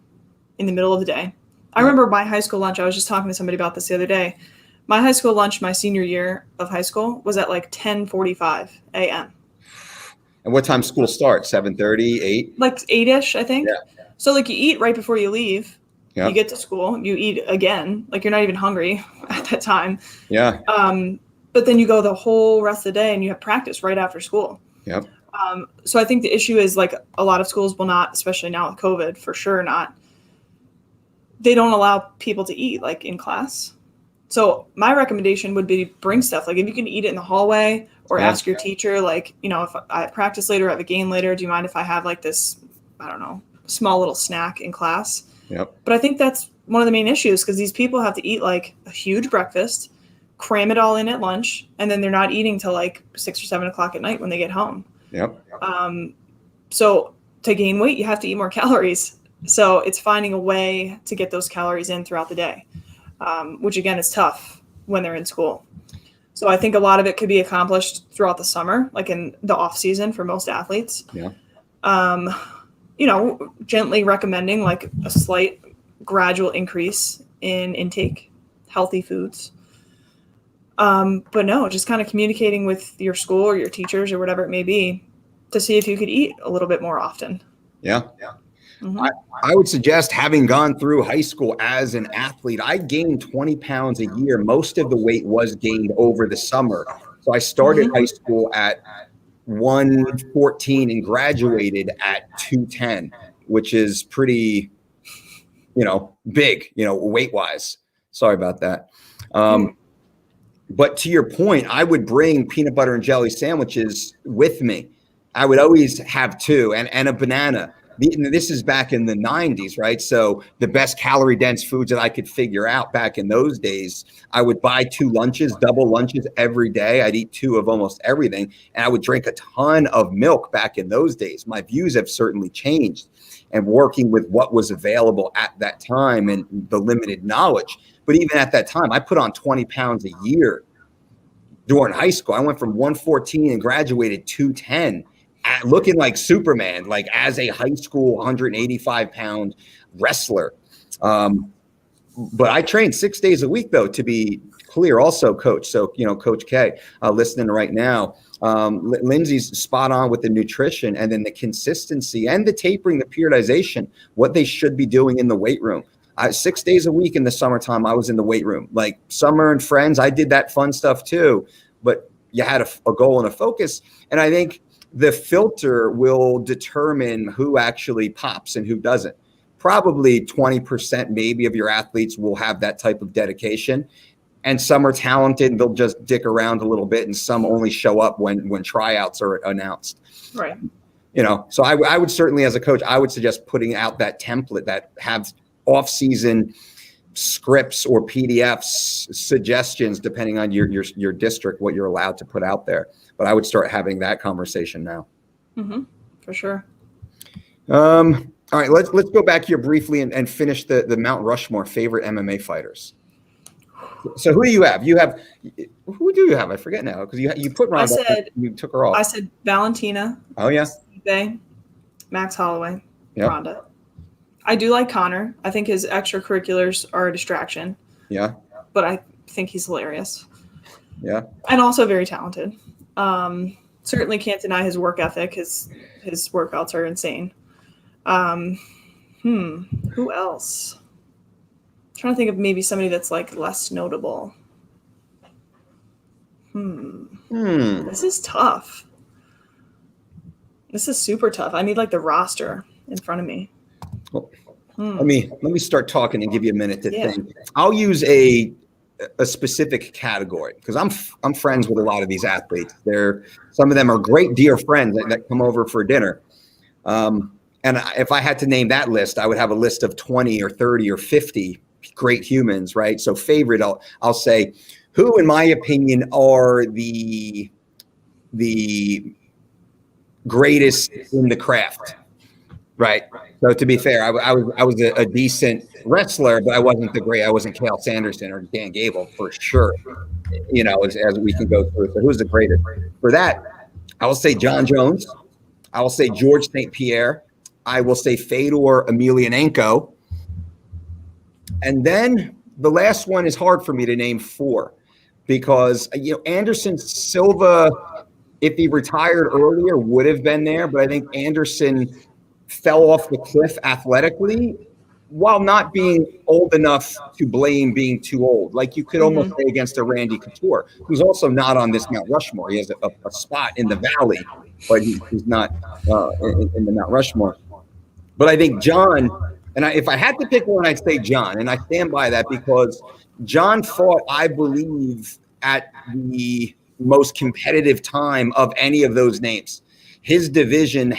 Speaker 2: in the middle of the day. I remember my high school lunch, I was just talking to somebody about this the other day. My high school lunch, my senior year of high school, was at like 10:45 a.m.
Speaker 1: And what time school starts? 7:30, 8?
Speaker 2: Like 8-ish, I think.
Speaker 1: Yeah.
Speaker 2: So like you eat right before you leave.
Speaker 1: Yep.
Speaker 2: You get to school, you eat again. Like you're not even hungry at that time.
Speaker 1: Yeah.
Speaker 2: But then you go the whole rest of the day and you have practice right after school.
Speaker 1: Yep.
Speaker 2: So I think the issue is like a lot of schools will not, especially now with COVID, for sure not. They don't allow people to eat like in class. So my recommendation would be bring stuff. Like if you can eat it in the hallway or ask your teacher, like, you know, if I have practice later, I have a game later, do you mind if I have like this, I don't know, small little snack in class?
Speaker 1: Yep.
Speaker 2: But I think that's one of the main issues because these people have to eat like a huge breakfast, cram it all in at lunch, and then they're not eating till like 6 or 7 o'clock at night when they get home.
Speaker 1: Yep.
Speaker 2: So to gain weight, you have to eat more calories. So it's finding a way to get those calories in throughout the day, which again is tough when they're in school. So I think a lot of it could be accomplished throughout the summer, like in the off season for most athletes.
Speaker 1: Yeah.
Speaker 2: You know, gently recommending like a slight gradual increase in intake, healthy foods. But no, just kind of communicating with your school or your teachers or whatever it may be to see if you could eat a little bit more often.
Speaker 1: Yeah.
Speaker 2: Mm-hmm.
Speaker 1: I would suggest, having gone through high school as an athlete, I gained 20 pounds a year. Most of the weight was gained over the summer. So I started high school at 114 and graduated at 210, which is pretty, you know, big, you know, weight wise. Sorry about that. But to your point, I would bring peanut butter and jelly sandwiches with me. I would always have two and a banana. This is back in the 90s, right? So the best calorie dense foods that I could figure out back in those days, I would buy 2 lunches, double lunches every day. I'd eat 2 of almost everything. And I would drink a ton of milk back in those days. My views have certainly changed, and working with what was available at that time and the limited knowledge. But even at that time, I put on 20 pounds a year during high school. I went from 114 and graduated 210. Looking like Superman, like as a high school 185-pound wrestler. But I trained 6 days a week, though, to be clear, also, Coach. So, Coach K, listening right now, Lindsay's spot on with the nutrition and then the consistency and the tapering, the periodization, what they should be doing in the weight room. 6 days a week in the summertime, I was in the weight room. Like summer and friends, I did that fun stuff too. But you had a goal and a focus. And I think the filter will determine who actually pops and who doesn't. Probably 20% maybe of your athletes will have that type of dedication. And some are talented and they'll just dick around a little bit. And some only show up when tryouts are announced.
Speaker 2: Right.
Speaker 1: So I would certainly, as a coach, I would suggest putting out that template that has off-season scripts or PDFs, suggestions, depending on your district, what you're allowed to put out there. But I would start having that conversation now.
Speaker 2: Mm-hmm. For sure.
Speaker 1: All right, let's go back here briefly and finish the Mount Rushmore favorite MMA fighters. So who do you have? Who do you have? I forget now because you put Ronda. You took her off.
Speaker 2: I said Valentina.
Speaker 1: Oh yeah.
Speaker 2: Max Holloway.
Speaker 1: Yep.
Speaker 2: Ronda. I do like Connor. I think his extracurriculars are a distraction.
Speaker 1: Yeah.
Speaker 2: But I think he's hilarious.
Speaker 1: Yeah.
Speaker 2: And also very talented. Certainly can't deny his work ethic. His workouts are insane. Who else? I'm trying to think of maybe somebody that's like less notable. This is tough. This is super tough. I need like the roster in front of me.
Speaker 1: Well, let me start talking and give you a minute to think. I'll use a specific category because I'm friends with a lot of these athletes. Some of them are great dear friends that come over for dinner. And if I had to name that list, I would have a list of 20 or 30 or 50 great humans, right? So favorite, I'll say, who in my opinion are the greatest in the craft, right? So to be fair, I was a decent wrestler, but I wasn't I wasn't Chael Sanderson or Dan Gable for sure, as we can go through. So who's the greatest? For that, I will say Jon Jones. I will say George St. Pierre. I will say Fedor Emelianenko. And then the last one is hard for me to name 4 because, Anderson Silva, if he retired earlier, would have been there. But I think Anderson fell off the cliff athletically while not being old enough to blame being too old. Like you could almost say against a Randy Couture, who's also not on this Mount Rushmore. He has a spot in the valley, but he's not in the Mount Rushmore. But I think Jon, and if I had to pick one, I'd say Jon. And I stand by that because Jon fought, I believe, at the most competitive time of any of those names. His division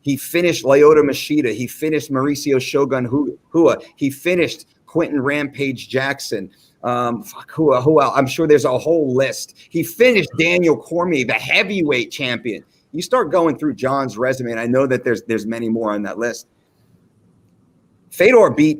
Speaker 1: he finished Lyoto Machida. He finished Mauricio Shogun Hua. He finished Quentin Rampage Jackson. Who else? I'm sure there's a whole list. He finished Daniel Cormier, the heavyweight champion. You start going through Jon's resume, and I know that there's many more on that list. Fedor beat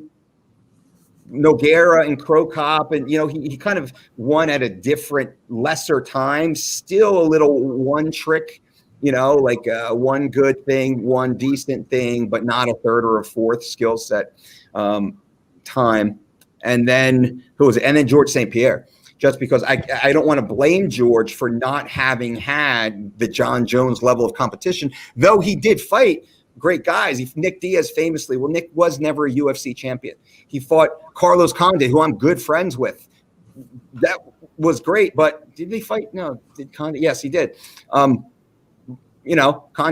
Speaker 1: Nogueira and Krokop, and he kind of won at a different, lesser time. Still a little one trick, like one good thing, one decent thing, but not a third or a fourth skill set time. And then who was it? And then George St. Pierre. Just because I don't want to blame George for not having had the Jon Jones level of competition, though he did fight great guys. Nick Diaz famously, Nick was never a UFC champion. He fought Carlos Condit, who I'm good friends with. That was great, but did they fight? No, did Condit? Yes, he did. Condit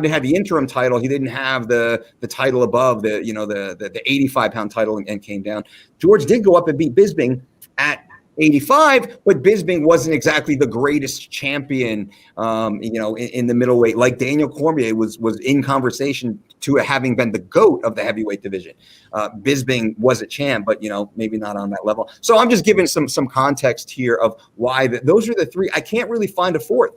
Speaker 1: had the interim title. He didn't have the title above the 85-pound title and came down. George did go up and beat Bisping at 85, but Bisping wasn't exactly the greatest champion, in the middleweight. Like Daniel Cormier was in conversation to having been the GOAT of the heavyweight division. Bisping was a champ, but, maybe not on that level. So I'm just giving some context here of why those are the three. I can't really find a fourth.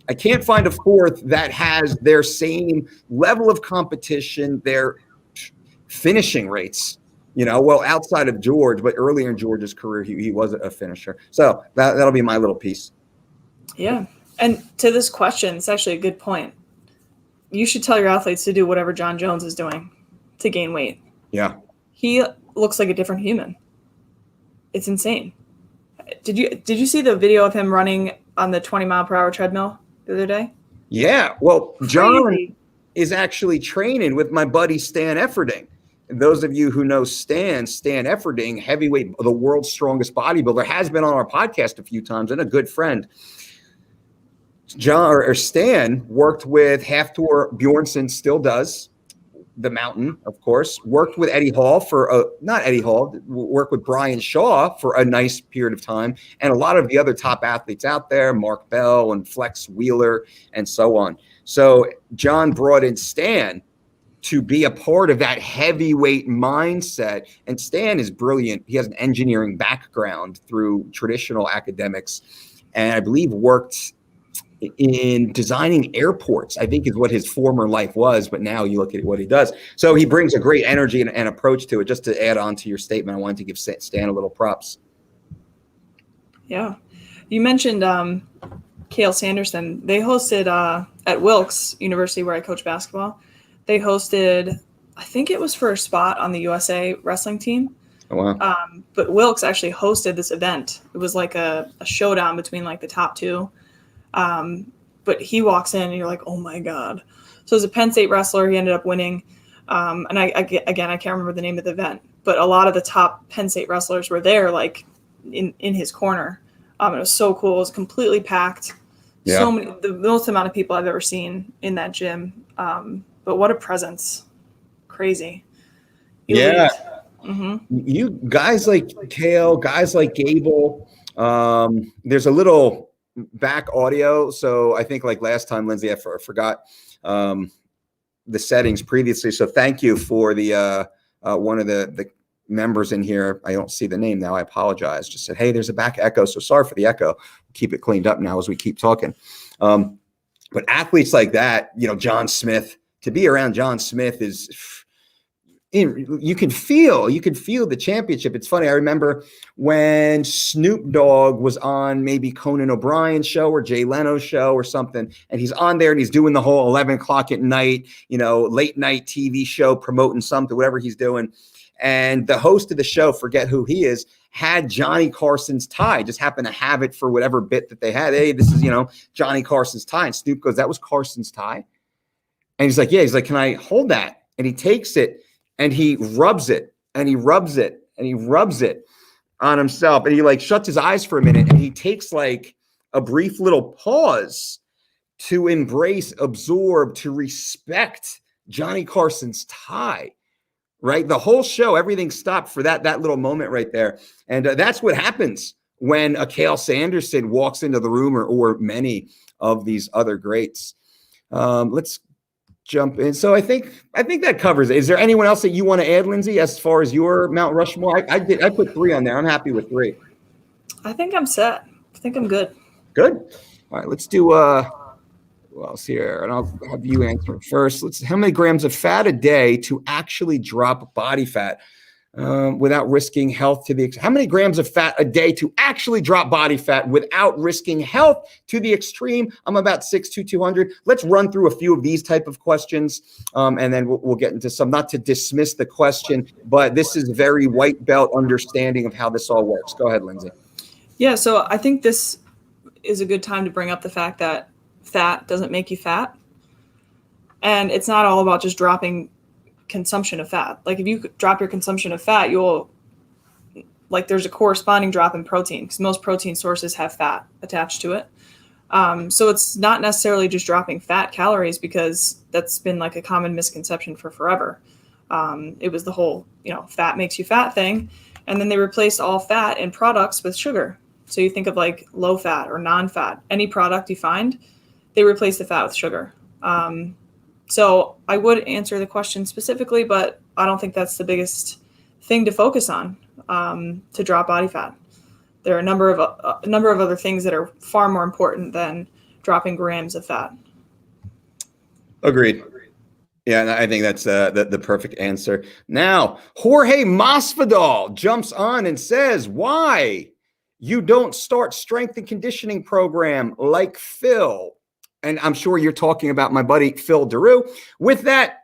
Speaker 1: I can't find a fourth that has their same level of competition, their finishing rates. Outside of George, but earlier in George's career, he was a finisher. So that'll be my little piece.
Speaker 2: Yeah. And to this question, it's actually a good point. You should tell your athletes to do whatever Jon Jones is doing to gain weight.
Speaker 1: Yeah.
Speaker 2: He looks like a different human. It's insane. Did you see the video of him running on the 20-mile-per-hour treadmill the other day?
Speaker 1: Yeah. Well,
Speaker 2: Crazy.
Speaker 1: John is actually training with my buddy Stan Efferding. And those of you who know Stan Efferding, heavyweight, the world's strongest bodybuilder, has been on our podcast a few times and a good friend. Stan worked with Hafthor Bjornsson, still does, the Mountain, of course. Worked with Eddie Hall worked with Brian Shaw for a nice period of time, and a lot of the other top athletes out there, Mark Bell and Flex Wheeler, and so on. So John brought in Stan to be a part of that heavyweight mindset. And Stan is brilliant. He has an engineering background through traditional academics, and I believe worked in designing airports, I think is what his former life was, but now you look at what he does. So he brings a great energy and approach to it. Just to add on to your statement, I wanted to give Stan a little props.
Speaker 2: Yeah. You mentioned Chael Sanderson. They hosted at Wilkes University, where I coach basketball. They hosted, I think it was for a spot on the USA wrestling team.
Speaker 1: Oh, wow.
Speaker 2: But Wilkes actually hosted this event. It was like a showdown between like the top two. But he walks in and you're like, oh my God. So as a Penn State wrestler, he ended up winning. And I can't remember the name of the event, but a lot of the top Penn State wrestlers were there, like in his corner. It was so cool. It was completely packed. Yeah. So many, the most amount of people I've ever seen in that gym. But what a presence. Crazy.
Speaker 1: Yeah. Mm-hmm. You guys like Chael, guys like Gable. There's a little back audio. So I think like last time, Lindsay, I forgot the settings previously. So thank you for the one of the members in here. I don't see the name now. I apologize. Just said, hey, there's a back echo. So sorry for the echo. Keep it cleaned up now as we keep talking. But athletes like that, John Smith, to be around John Smith is, you can feel the championship. It's funny. I remember when Snoop Dogg was on maybe Conan O'Brien's show or Jay Leno's show or something, and he's on there and he's doing the whole 11 o'clock at night, late night TV show, promoting something, whatever he's doing. And the host of the show, forget who he is, had Johnny Carson's tie, just happened to have it for whatever bit that they had. Hey, this is, Johnny Carson's tie. And Snoop goes, that was Carson's tie? And he's like, yeah. He's like, can I hold that? And he takes it and he rubs it and he rubs it and he rubs it on himself. And he like shuts his eyes for a minute and he takes like a brief little pause to embrace, absorb, to respect Johnny Carson's tie. Right? The whole show, everything stopped for that little moment right there. And that's what happens when a Chael Sanderson walks into the room or many of these other greats. Let's jump in. So I think that covers it. Is there anyone else that you want to add, Lindsay, as far as your Mount Rushmore? I put 3 on there. I'm happy with 3.
Speaker 2: I think I'm set. I think I'm good.
Speaker 1: Good. All right, let's do who else here? And I'll have you answer it first. How many grams of fat a day to actually drop body fat without risking health to the how many grams of fat a day to actually drop body fat without risking health to the extreme? I'm about 6'2", 200. Let's run through a few of these type of questions, and then we'll get into some, not to dismiss the question, but this is very white belt understanding of how this all works. Go ahead, Lindsay.
Speaker 2: Yeah, so I think this is a good time to bring up the fact that fat doesn't make you fat. And it's not all about just dropping consumption of fat. Like if you drop your consumption of fat, there's a corresponding drop in protein because most protein sources have fat attached to it. So it's not necessarily just dropping fat calories because that's been like a common misconception for forever. It was the whole, fat makes you fat thing. And then they replaced all fat in products with sugar. So you think of like low fat or non-fat, any product you find, they replace the fat with sugar. So I would answer the question specifically, but I don't think that's the biggest thing to focus on to drop body fat. There are a number of other things that are far more important than dropping grams of fat.
Speaker 1: Agreed. Yeah, and I think that's the perfect answer. Now, Jorge Masvidal jumps on and says, why you don't start strength and conditioning program like Phil? And I'm sure you're talking about my buddy Phil Daru. With that,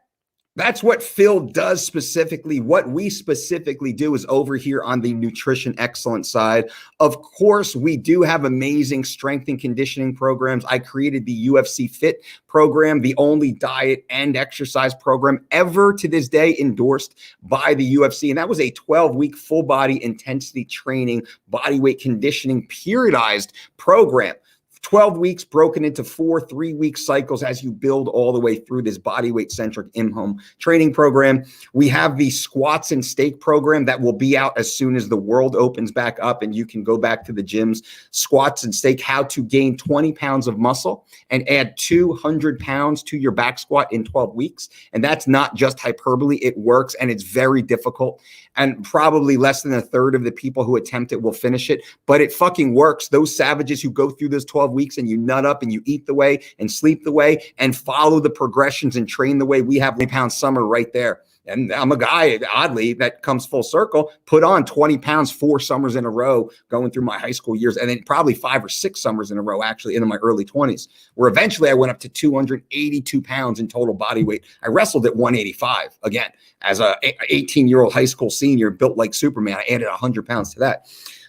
Speaker 1: that's what Phil does specifically. What we specifically do is over here on the nutrition excellence side. Of course, we do have amazing strength and conditioning programs. I created the UFC Fit program, the only diet and exercise program ever to this day endorsed by the UFC. And that was a 12-week full body intensity training, body weight conditioning, periodized program. 12 weeks broken into 4 3-week cycles as you build all the way through this body weight centric in-home training program. We have the squats and steak program that will be out as soon as the world opens back up and you can go back to the gyms. Squats and steak, how to gain 20 pounds of muscle and add 200 pounds to your back squat in 12 weeks. And that's not just hyperbole. It works and it's very difficult. And probably less than a third of the people who attempt it will finish it, but it fucking works. Those savages who go through those 12 weeks and you nut up and you eat the way and sleep the way and follow the progressions and train the way, we have 20-pound summer right there. And I'm a guy, oddly, that comes full circle, put on 20 pounds 4 summers in a row going through my high school years, and then probably 5 or 6 summers in a row, actually, into my early 20s, where eventually I went up to 282 pounds in total body weight. I wrestled at 185. Again, as a 18-year-old high school senior built like Superman, I added 100 pounds to that.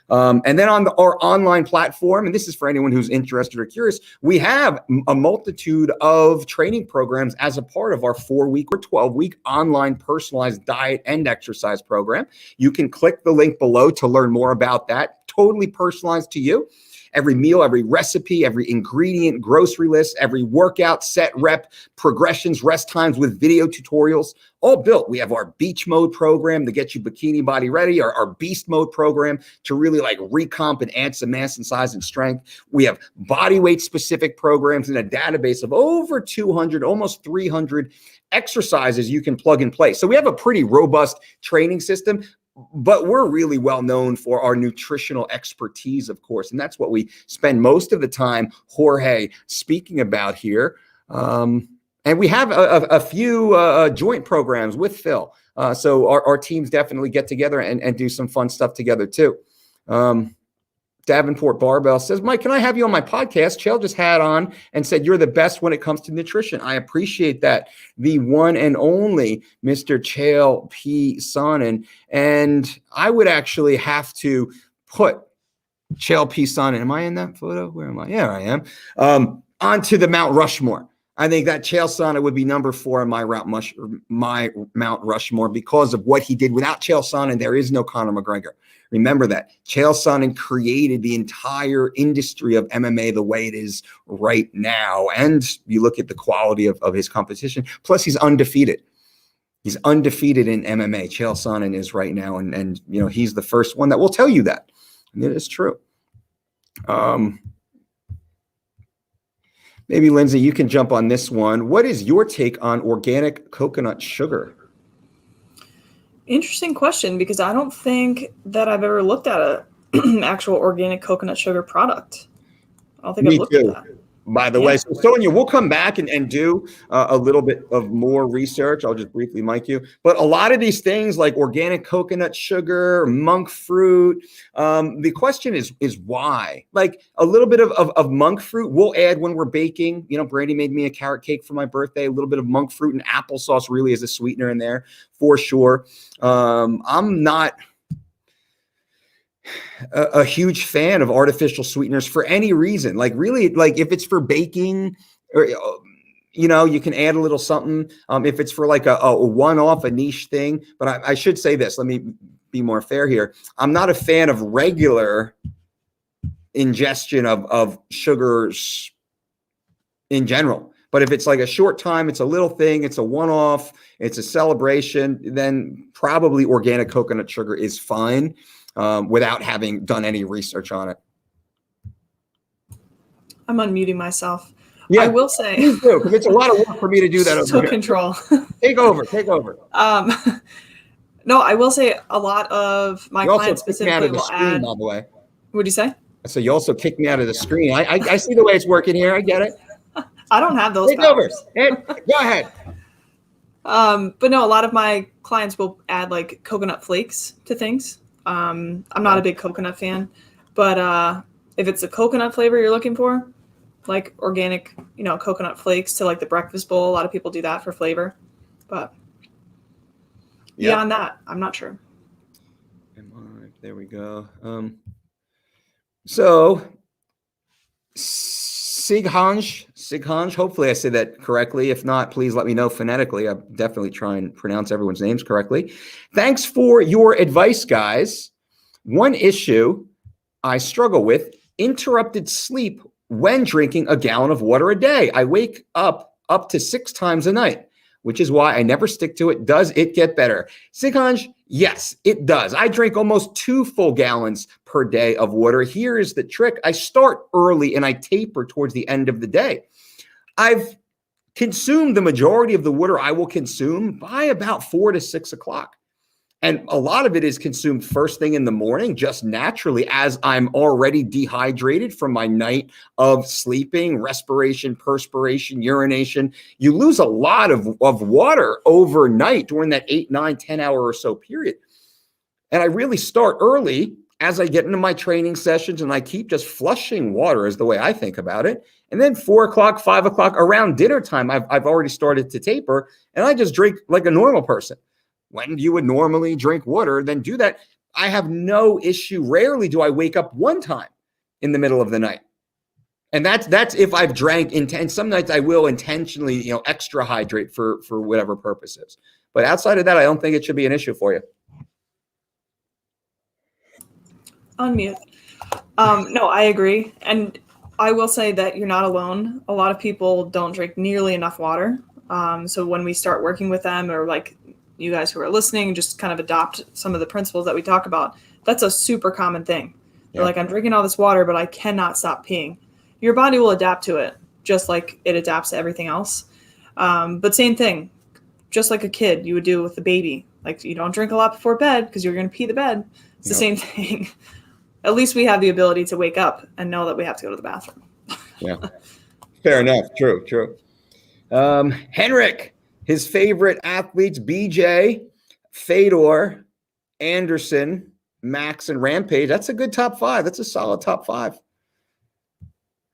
Speaker 1: And then on our online platform, and this is for anyone who's interested or curious, we have a multitude of training programs as a part of our 4-week or 12-week online personalized diet and exercise program. You can click the link below to learn more about that. Totally personalized to you. Every meal, every recipe, every ingredient, grocery list, every workout, set, rep, progressions, rest times with video tutorials, all built. We have our beach mode program to get you bikini body ready, our beast mode program to really like recomp and add some mass and size and strength. We have body weight specific programs and a database of over 200, almost 300 exercises you can plug and play. So we have a pretty robust training system. But we're really well known for our nutritional expertise, of course, and that's what we spend most of the time, Jorge, speaking about here. And we have a few joint programs with Phil. So our teams definitely get together and do some fun stuff together too. Davenport Barbell says, Mike, can I have you on my podcast? Chael just had on and said, you're the best when it comes to nutrition. I appreciate that. The one and only Mr. Chael P. Sonnen. And I would actually have to put Chael P. Sonnen. Am I in that photo? Where am I? Yeah, I am. Onto the Mount Rushmore. I think that Chael Sonnen would be number 4 on my Mount Rushmore because of what he did. Without Chael Sonnen, there is no Conor McGregor. Remember that. Chael Sonnen created the entire industry of MMA the way it is right now. And you look at the quality of his competition. Plus, he's undefeated. He's undefeated in MMA. Chael Sonnen is right now. And you know, he's the first one that will tell you that. And it is true. Maybe, Lindsay, you can jump on this one. What is your take on organic coconut sugar?
Speaker 2: Interesting question, because I don't think that I've ever looked at an actual organic coconut sugar product. I don't think I've looked at that.
Speaker 1: By the way, so Sonia, we'll come back and do a little bit of more research. I'll just briefly mic you. But a lot of these things like organic coconut sugar, monk fruit, the question is why? Like a little bit of monk fruit we'll add when we're baking. You know, Brandy made me a carrot cake for my birthday. A little bit of monk fruit and applesauce really is a sweetener in there for sure. I'm not a huge fan of artificial sweeteners for any reason. Like really, like if it's for baking or, you know, you can add a little something. If it's for like a one-off, a niche thing, but I should say this, let me be more fair here. I'm not a fan of regular ingestion of sugars in general. But if it's like a short time, it's a little thing, it's a one-off, it's a celebration, then probably organic coconut sugar is fine without having done any research on it.
Speaker 2: I'm unmuting myself.
Speaker 1: Yeah,
Speaker 2: I will say,
Speaker 1: please do, because it's a lot of work for me to do that.
Speaker 2: So control.
Speaker 1: Take over.
Speaker 2: No, I will say a lot of my clients specifically will add.
Speaker 1: By the way,
Speaker 2: what do you say?
Speaker 1: So you also kicked me out of the screen. I see the way it's working here. I get it.
Speaker 2: I don't have those
Speaker 1: Take over.
Speaker 2: powers.
Speaker 1: Go ahead.
Speaker 2: But no, a lot of my clients will add like coconut flakes to things. I'm not a big coconut fan, but if it's a coconut flavor you're looking for, like organic, coconut flakes to like the breakfast bowl, a lot of people do that for flavor. But beyond that, I'm not sure.
Speaker 1: There we go. So Sighanj, hopefully I said that correctly. If not, please let me know phonetically. I'll definitely try and pronounce everyone's names correctly. Thanks for your advice, guys. One issue I struggle with: interrupted sleep when drinking a gallon of water a day. I wake up to 6 times a night, which is why I never stick to it. Does it get better? Sighanj, yes, it does. I drink almost 2 full gallons per day of water. Here is the trick. I start early and I taper towards the end of the day. I've consumed the majority of the water I will consume by about 4 to 6 o'clock. And a lot of it is consumed first thing in the morning, just naturally, as I'm already dehydrated from my night of sleeping, respiration, perspiration, urination. You lose a lot of water overnight during that 8, 9, 10 hour or so period. And I really start early as I get into my training sessions, and I keep just flushing water is the way I think about it. And then 4 o'clock, 5 o'clock around dinner time, I've already started to taper, and I just drink like a normal person. When you would normally drink water, then do that. I have no issue. Rarely do I wake up one time in the middle of the night. And that's if I've drank and some nights I will intentionally, extra hydrate for whatever purposes. But outside of that, I don't think it should be an issue for you.
Speaker 2: Unmute. No, I agree. And I will say that you're not alone. A lot of people don't drink nearly enough water. So when we start working with them, or like you guys who are listening, just kind of adopt some of the principles that we talk about, that's a super common thing. You're like, I'm drinking all this water, but I cannot stop peeing. Your body will adapt to it, just like it adapts to everything else. But same thing, just like a kid, you would do with the baby. Like, you don't drink a lot before bed because you're going to pee the bed. It's the same thing. At least we have the ability to wake up and know that we have to go to the bathroom.
Speaker 1: Yeah, fair enough. True. Henrik, his favorite athletes: BJ, Fedor, Anderson, Max, and Rampage. That's a good top 5. That's a solid top 5.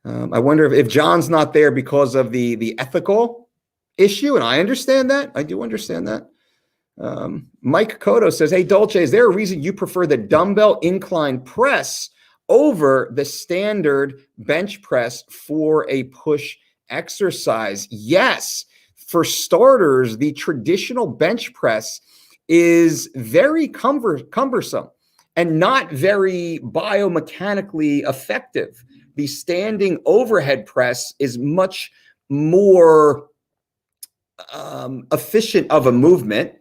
Speaker 1: I wonder if John's not there because of the ethical issue, and I understand that. I do understand that. Mike Cotto says, hey, Dolce, is there a reason you prefer the dumbbell incline press over the standard bench press for a push exercise? Yes. For starters, the traditional bench press is very cumbersome and not very biomechanically effective. The standing overhead press is much more efficient of a movement.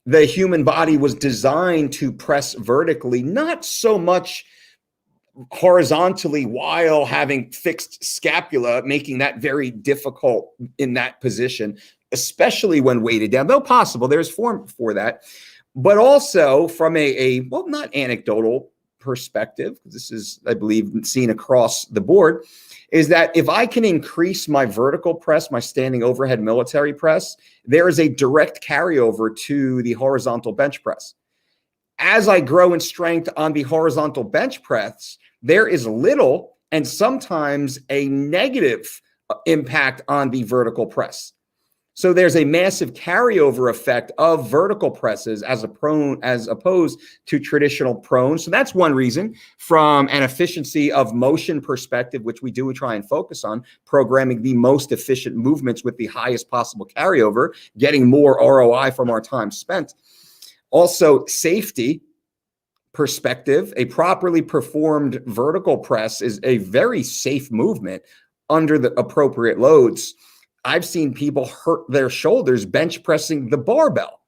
Speaker 1: The human body was designed to press vertically, not so much horizontally, while having fixed scapula, making that very difficult in that position, especially when weighted down. Though possible, there's form for that. But also from well, not anecdotal perspective, this is, I believe, seen across the board, is that if I can increase my vertical press, my standing overhead military press, there is a direct carryover to the horizontal bench press. As I grow in strength on the horizontal bench press, there is little and sometimes a negative impact on the vertical press. So there's a massive carryover effect of vertical presses as opposed to traditional prone. So that's one reason, from an efficiency of motion perspective, which we do try and focus on, programming the most efficient movements with the highest possible carryover, getting more ROI from our time spent. Also, safety perspective, a properly performed vertical press is a very safe movement under the appropriate loads. I've seen people hurt their shoulders bench pressing the barbell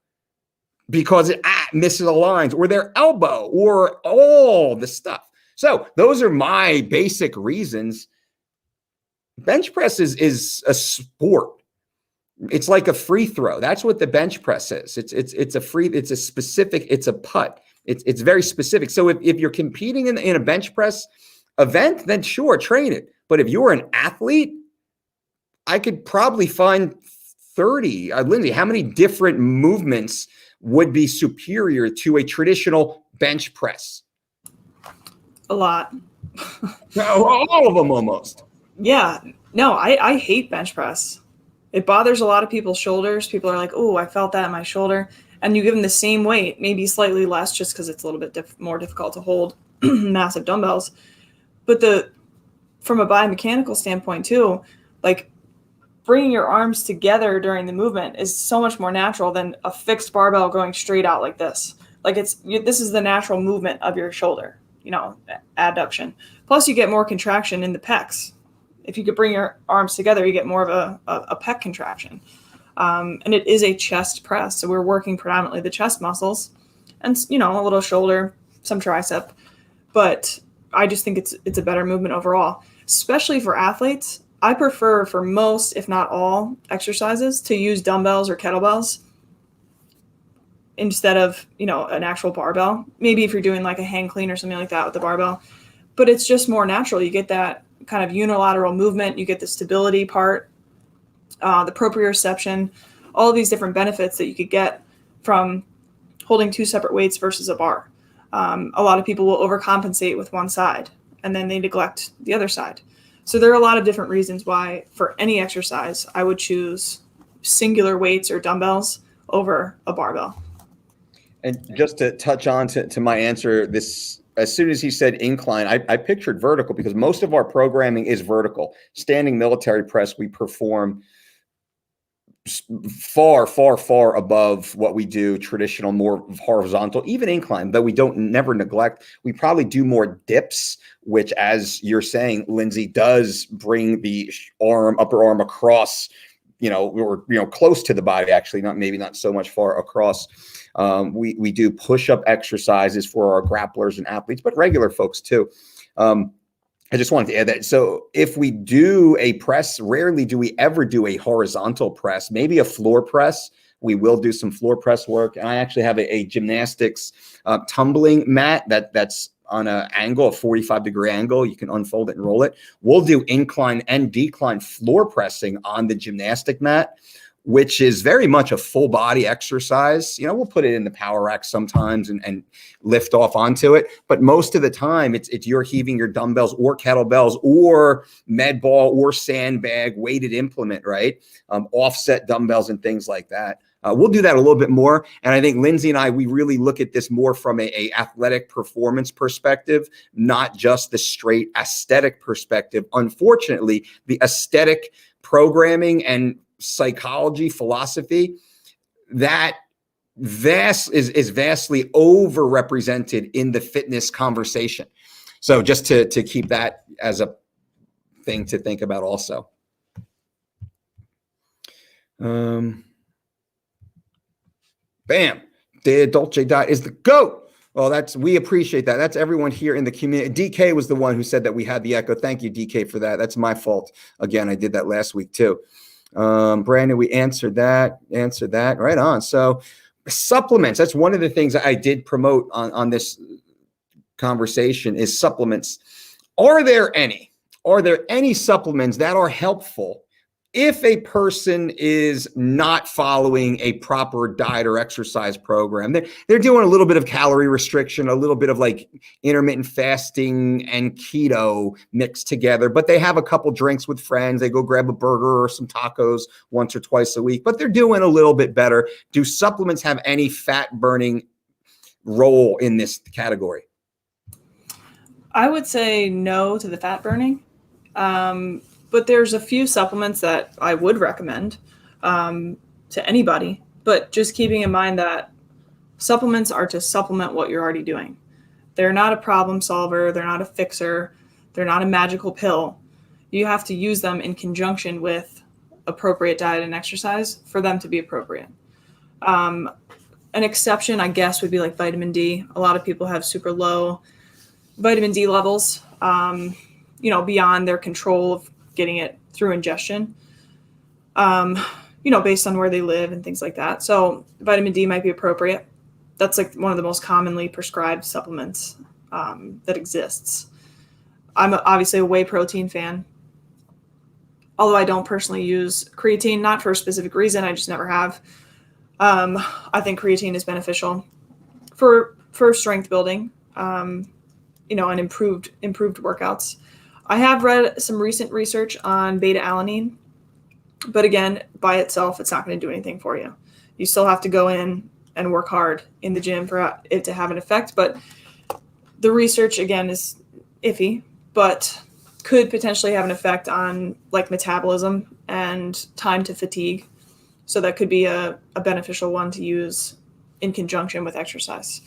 Speaker 1: because it misses the lines, or their elbow, or all the stuff. So those are my basic reasons. Bench press is a sport. It's like a free throw. That's what the bench press is. It's a putt. It's very specific. So if you're competing in a bench press event, then sure, train it. But if you're an athlete, I could probably find 30. Lindsay, how many different movements would be superior to a traditional bench press?
Speaker 2: A lot.
Speaker 1: All of them almost.
Speaker 2: Yeah. No, I hate bench press. It bothers a lot of people's shoulders. People are like, oh, I felt that in my shoulder. And you give them the same weight, maybe slightly less, just because it's a little bit more difficult to hold massive dumbbells. But from a biomechanical standpoint too, like bringing your arms together during the movement is so much more natural than a fixed barbell going straight out like this. Like this is the natural movement of your shoulder, adduction. Plus you get more contraction in the pecs. If you could bring your arms together, you get more of a pec contraction. And it is a chest press. So we're working predominantly the chest muscles and, a little shoulder, some tricep. But I just think it's a better movement overall, especially for athletes. I prefer for most, if not all, exercises to use dumbbells or kettlebells instead of, an actual barbell. Maybe if you're doing like a hang clean or something like that with the barbell. But it's just more natural. You get that kind of unilateral movement. You get the stability part, the proprioception, all of these different benefits that you could get from holding two separate weights versus a bar. A lot of people will overcompensate with one side and then they neglect the other side. So there are a lot of different reasons why for any exercise, I would choose singular weights or dumbbells over a barbell.
Speaker 1: And just to touch on to my answer, this, as soon as he said incline, I pictured vertical because most of our programming is vertical. Standing military press, we perform far, far, far above what we do traditional, more horizontal, even incline, though we don't never neglect. We probably do more dips, which, as you're saying, Lindsay, does bring the upper arm across, or close to the body, actually, not so much far across. We do push-up exercises for our grapplers and athletes, but regular folks too. I just wanted to add that. So if we do a press, rarely do we ever do a horizontal press, maybe a floor press. We will do some floor press work. And I actually have a gymnastics tumbling mat that's on an angle, a 45-degree angle. You can unfold it and roll it. We'll do incline and decline floor pressing on the gymnastic mat, which is very much a full body exercise. We'll put it in the power rack sometimes and lift off onto it. But most of the time it's you're heaving your dumbbells or kettlebells or med ball or sandbag weighted implement, right? Offset dumbbells and things like that. We'll do that a little bit more. And I think Lindsay and I, we really look at this more from a athletic performance perspective, not just the straight aesthetic perspective. Unfortunately, the aesthetic programming and psychology philosophy that is vastly overrepresented in the fitness conversation. So just to keep that as a thing to think about also. Bam, the Dolce diet is the GOAT. Well, we appreciate that. That's everyone here in the community. DK was the one who said that we had the echo. Thank you, DK, for that. That's my fault. Again, I did that last week too. Brandon, we answered that. Right on. So supplements, that's one of the things I did promote on this conversation is supplements. Are there any supplements that are helpful if a person is not following a proper diet or exercise program? They're doing a little bit of calorie restriction, a little bit of like intermittent fasting and keto mixed together, but they have a couple drinks with friends. They go grab a burger or some tacos once or twice a week, but they're doing a little bit better. Do supplements have any fat burning role in this category?
Speaker 2: I would say no to the fat burning. But there's a few supplements that I would recommend to anybody, but just keeping in mind that supplements are to supplement what you're already doing. They're not a problem solver. They're not a fixer. They're not a magical pill. You have to use them in conjunction with appropriate diet and exercise for them to be appropriate. An exception, I guess, would be like vitamin D. A lot of people have super low vitamin D levels, beyond their control of getting it through ingestion, based on where they live and things like that. So vitamin D might be appropriate. That's like one of the most commonly prescribed supplements that exists. I'm obviously a whey protein fan, although I don't personally use creatine, not for a specific reason. I just never have. I think creatine is beneficial for strength building, and improved workouts. I have read some recent research on beta alanine, but again, by itself, it's not going to do anything for you. You still have to go in and work hard in the gym for it to have an effect. But the research, again, is iffy, but could potentially have an effect on like metabolism and time to fatigue. So that could be a beneficial one to use in conjunction with exercise.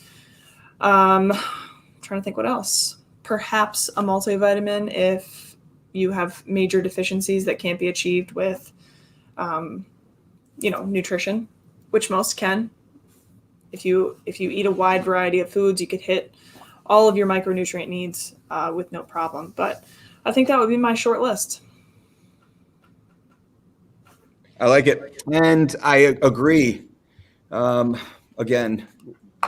Speaker 2: Trying to think what else. Perhaps a multivitamin if you have major deficiencies that can't be achieved with, nutrition, which most can. If you eat a wide variety of foods, you could hit all of your micronutrient needs with no problem. But I think that would be my short list.
Speaker 1: I like it. And I agree. Again,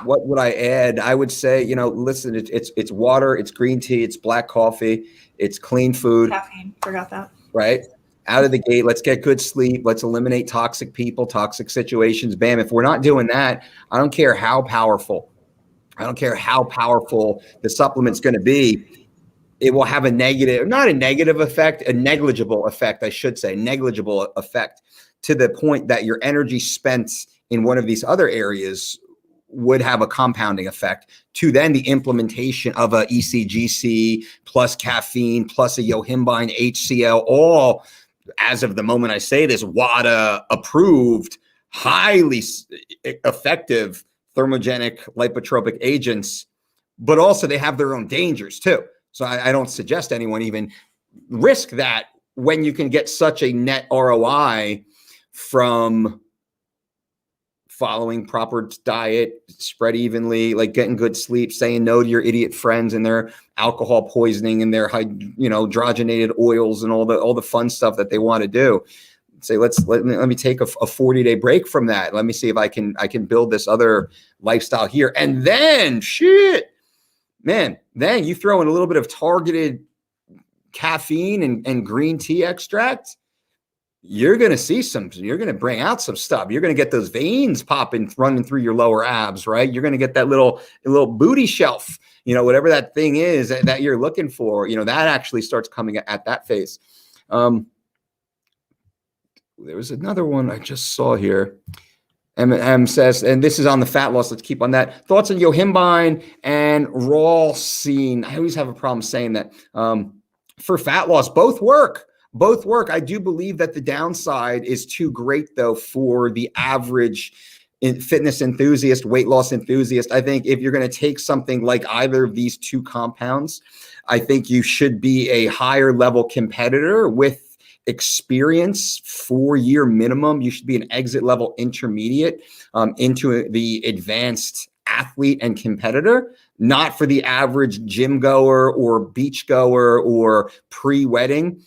Speaker 1: what would I add? I would say, listen, it's water, it's green tea, it's black coffee, it's clean food.
Speaker 2: Caffeine, forgot that.
Speaker 1: Right? Out of the gate, let's get good sleep. Let's eliminate toxic people, toxic situations. Bam. If we're not doing that, I don't care how powerful the supplement's going to be. It will have a negligible effect, I should say, negligible effect to the point that your energy spent in one of these other areas would have a compounding effect to then the implementation of a ECGC plus caffeine plus a yohimbine HCl, all as of the moment I say this, WADA approved, highly effective thermogenic lipotropic agents, but also they have their own dangers too. So I don't suggest anyone even risk that when you can get such a net ROI from following proper diet, spread evenly, like getting good sleep, saying no to your idiot friends and their alcohol poisoning and their hydrogenated oils and all the fun stuff that they want to do. Say, let me take a 40-day break from that. Let me see if I can build this other lifestyle here. And then then you throw in a little bit of targeted caffeine and green tea extract. You're going to bring out some stuff. You're going to get those veins popping, running through your lower abs, right? You're going to get that little booty shelf, whatever that thing is that you're looking for, that actually starts coming at that phase. There was another one I just saw here. M says, and this is on the fat loss. Let's keep on that. Thoughts on yohimbine and ralsine. I always have a problem saying that. For fat loss, both work. I do believe that the downside is too great, though, for the average fitness enthusiast, weight loss enthusiast. I think if you're going to take something like either of these two compounds, I think you should be a higher level competitor with experience, 4-year minimum. You should be an exit level intermediate into the advanced athlete and competitor, not for the average gym goer or beach goer or pre-wedding.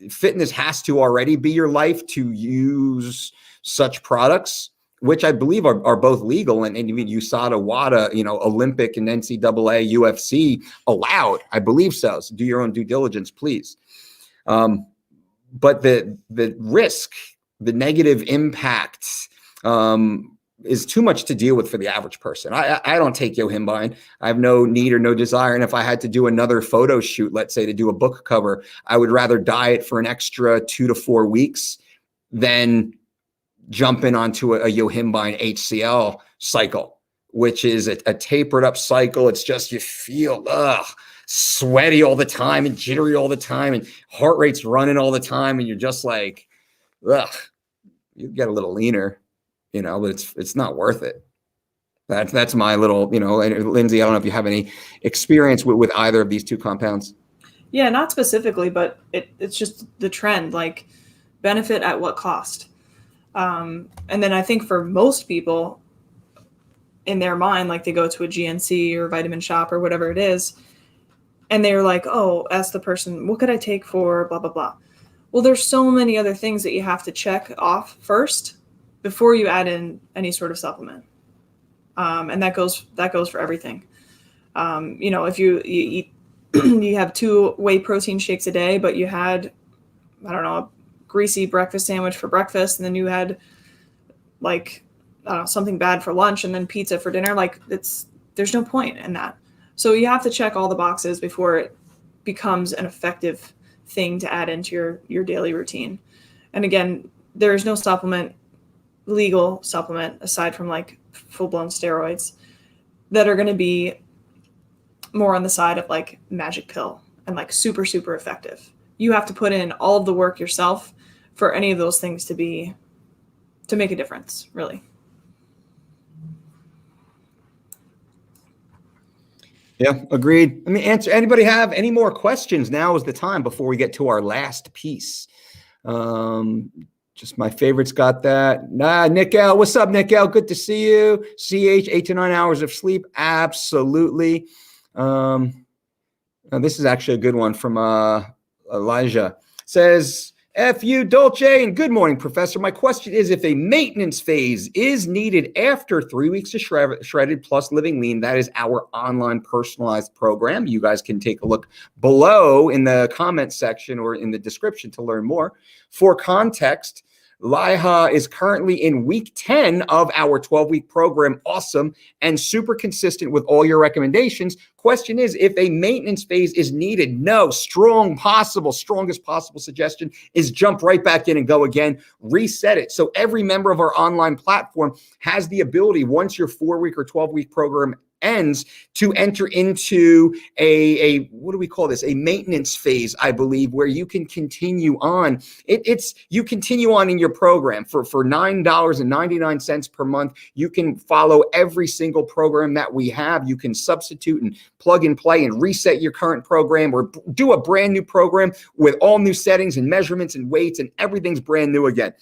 Speaker 1: Fitness has to already be your life to use such products, which I believe are both legal and even USADA, WADA, Olympic and NCAA, UFC allowed. I believe so. So do your own due diligence, please. But the risk, the negative impact is too much to deal with for the average person. I don't take yohimbine. I have no need or no desire. And if I had to do another photo shoot, let's say to do a book cover, I would rather diet for an extra 2 to 4 weeks than jumping onto a yohimbine HCl cycle, which is a tapered up cycle. It's just, you feel sweaty all the time and jittery all the time and heart rate's running all the time. And you're just like, you get a little leaner. But it's not worth it. That's my little, Lindsay, I don't know if you have any experience with either of these two compounds.
Speaker 2: Yeah, not specifically, but it's just the trend. Like benefit at what cost? And then I think for most people in their mind, like they go to a GNC or Vitamin Shop or whatever it is, and they're like, oh, ask the person, what could I take for blah, blah, blah. Well, there's so many other things that you have to check off first before you add in any sort of supplement. And that goes for everything. If you eat, you have 2 whey protein shakes a day, but you had, I don't know, a greasy breakfast sandwich for breakfast, and then you had like, I don't know, something bad for lunch and then pizza for dinner. Like there's no point in that. So you have to check all the boxes before it becomes an effective thing to add into your daily routine. And again, there is no legal supplement aside from like full-blown steroids that are going to be more on the side of like magic pill and like super, super effective. You have to put in all of the work yourself for any of those things to make a difference, really.
Speaker 1: Yeah, agreed. Let me answer. Anybody have any more questions? Now is the time before we get to our last piece. Just my favorites got that. Nick L. What's up, Nick L? Good to see you. CH, 8 to 9 hours of sleep. Absolutely. This is actually a good one from Elijah. Says, F you, Dolce, and good morning, Professor. My question is, if a maintenance phase is needed after 3 weeks of Shredded plus Living Lean, that is our online personalized program. You guys can take a look below in the comment section or in the description to learn more. For context, Laiha is currently in week 10 of our 12-week program. Awesome and super consistent with all your recommendations. Question is, if a maintenance phase is needed, no, strongest possible suggestion is jump right back in and go again, reset it. So every member of our online platform has the ability, once your 4-week or 12-week program ends, to enter into a what do we call this? A maintenance phase, I believe, where you can continue on. You continue on in your program for $9.99 per month. You can follow every single program that we have. You can substitute and plug and play and reset your current program or do a brand new program with all new settings and measurements and weights, and everything's brand new again.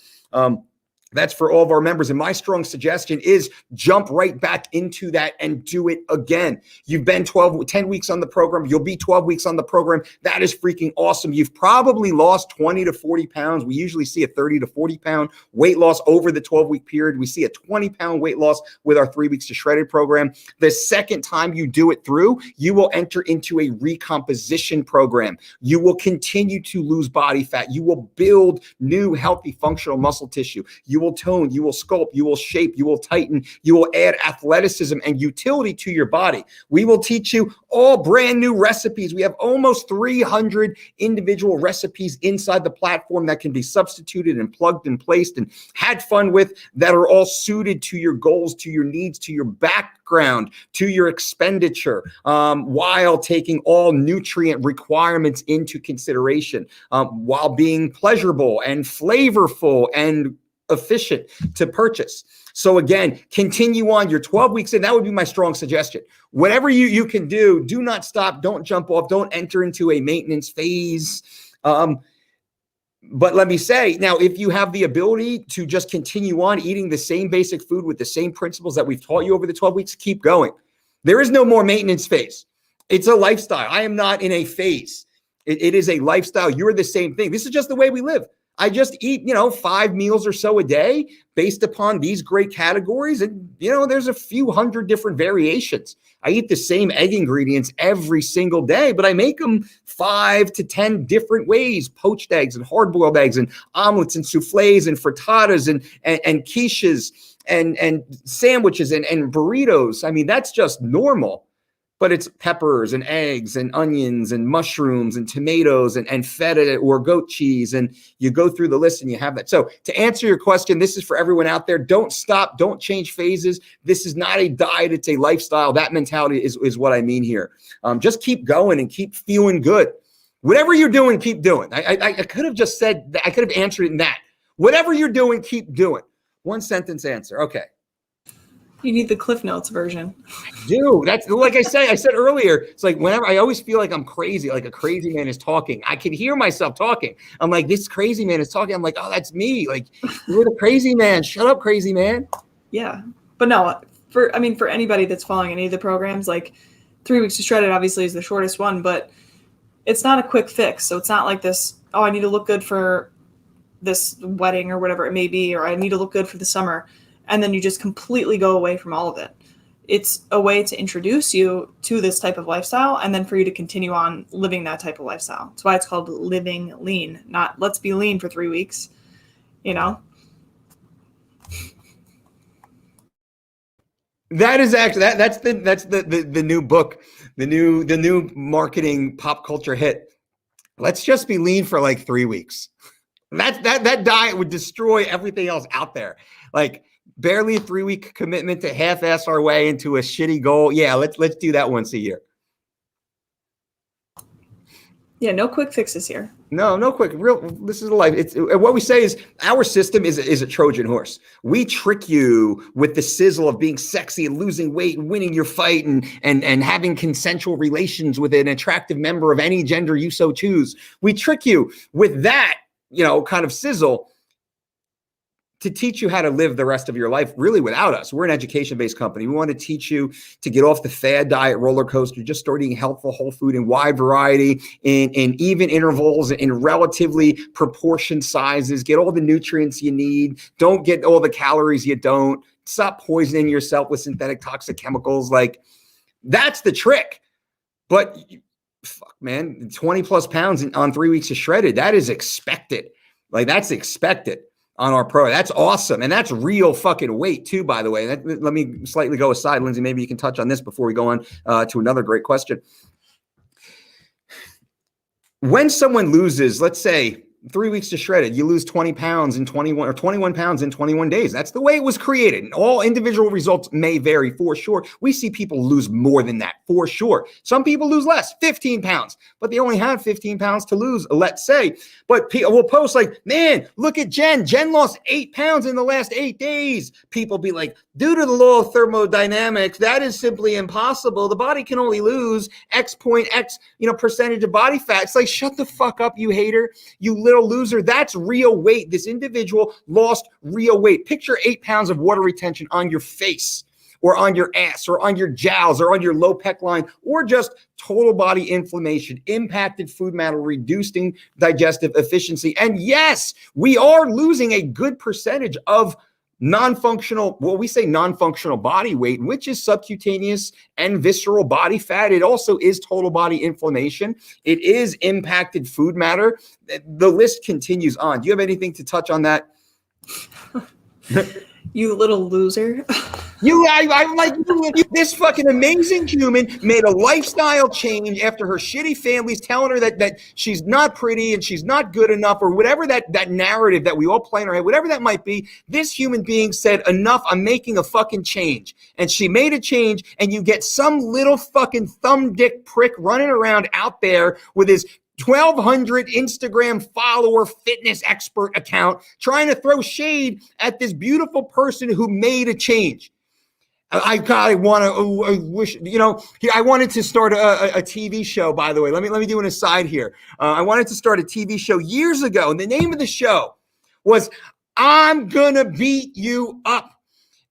Speaker 1: That's for all of our members. And my strong suggestion is jump right back into that and do it again. You've been 10 weeks on the program. You'll be 12 weeks on the program. That is freaking awesome. You've probably lost 20 to 40 pounds. We usually see a 30 to 40 pound weight loss over the 12-week period. We see a 20-pound weight loss with our 3 weeks to Shredded program. The second time you do it through, you will enter into a recomposition program. You will continue to lose body fat. You will build new, healthy, functional muscle tissue. You will tone, you will sculpt, you will shape, you will tighten, you will add athleticism and utility to your body. We will teach you all brand new recipes. We have almost 300 individual recipes inside the platform that can be substituted and plugged and placed and had fun with, that are all suited to your goals, to your needs, to your background, to your expenditure, while taking all nutrient requirements into consideration, while being pleasurable and flavorful and efficient to purchase. So again, continue on your 12 weeks in. That would be my strong suggestion. Whatever you can do, do not stop. Don't jump off. Don't enter into a maintenance phase. But let me say, now, if you have the ability to just continue on eating the same basic food with the same principles that we've taught you over the 12 weeks, keep going. There is no more maintenance phase. It's a lifestyle. I am not in a phase. It is a lifestyle. You're the same thing. This is just the way we live. I just eat, 5 meals or so a day based upon these great categories. And, there's a few hundred different variations. I eat the same egg ingredients every single day, but I make them 5 to 10 different ways: poached eggs and hard-boiled eggs and omelets and soufflés and frittatas and quiches and sandwiches and burritos. I mean, that's just normal. But it's peppers and eggs and onions and mushrooms and tomatoes and feta or goat cheese. And you go through the list and you have that. So to answer your question, this is for everyone out there. Don't stop. Don't change phases. This is not a diet. It's a lifestyle. That mentality is what I mean here. Just keep going and keep feeling good. Whatever you're doing, keep doing. I could have just said that. I could have answered it in that. Whatever you're doing, keep doing. One sentence answer. Okay.
Speaker 2: You need the Cliff Notes version.
Speaker 1: Dude, that's like I said earlier, it's like whenever I always feel like I'm crazy, like a crazy man is talking. I can hear myself talking. I'm like, this crazy man is talking. I'm like, oh, that's me. Like, you're the crazy man. Shut up, crazy man.
Speaker 2: Yeah. But no, for anybody that's following any of the programs, like 3 weeks to Shredded obviously is the shortest one, but it's not a quick fix. So it's not like this, oh, I need to look good for this wedding or whatever it may be, or I need to look good for the summer. And then you just completely go away from all of it. It's a way to introduce you to this type of lifestyle and then for you to continue on living that type of lifestyle. That's why it's called living lean, not let's be lean for 3 weeks, you know?
Speaker 1: That is actually that's the new book, the new marketing pop culture hit. Let's just be lean for like 3 weeks. That diet would destroy everything else out there. Like barely a 3-week commitment to half-ass our way into a shitty goal. Yeah, let's do that once a year.
Speaker 2: Yeah, no quick fixes here.
Speaker 1: No quick. This is life. It's what we say is our system is a Trojan horse. We trick you with the sizzle of being sexy and losing weight and winning your fight and having consensual relations with an attractive member of any gender you so choose. We trick you with that, kind of sizzle to teach you how to live the rest of your life really without us. We're an education-based company. We want to teach you to get off the fad diet roller coaster, just start eating healthful whole food in wide variety, in even intervals, in relatively proportioned sizes, get all the nutrients you need, don't get all the calories you don't, stop poisoning yourself with synthetic toxic chemicals. Like, that's the trick. But fuck, man, 20 plus pounds on 3 weeks of Shredded, that is expected. Like, that's expected on our pro. That's awesome. And that's real fucking weight too, by the way. Let me slightly go aside, Lindsay. Maybe you can touch on this before we go on to another great question. When someone loses, let's say 3 weeks to Shredded, you lose 20 pounds in 21 or 21 pounds in 21 days. That's the way it was created. And all individual results may vary for sure. We see people lose more than that for sure. Some people lose less, 15 pounds, but they only have 15 pounds to lose, let's say. But people will post like, man, look at Jen. Jen lost 8 pounds in the last 8 days. People be like, due to the law of thermodynamics, that is simply impossible. The body can only lose X percentage of body fat. It's like, shut the fuck up, you hater. You little loser. That's real weight. This individual lost real weight. Picture 8 pounds of water retention on your face or on your ass or on your jowls or on your low pec line, or just total body inflammation, impacted food matter, reducing digestive efficiency. And yes, we are losing a good percentage of non-functional body weight, which is subcutaneous and visceral body fat. It also is total body inflammation. It is impacted food matter. The list continues on. Do you have anything to touch on that?
Speaker 2: You little loser.
Speaker 1: I'm like, this fucking amazing human made a lifestyle change after her shitty family's telling her that she's not pretty and she's not good enough, or whatever that narrative that we all play in our head, whatever that might be. This human being said, enough, I'm making a fucking change. And she made a change, and you get some little fucking thumb dick prick running around out there with his 1,200 Instagram follower fitness expert account trying to throw shade at this beautiful person who made a change. I wanted to start a TV show, by the way. Let me do an aside here. I wanted to start a TV show years ago, and the name of the show was I'm Gonna Beat You Up.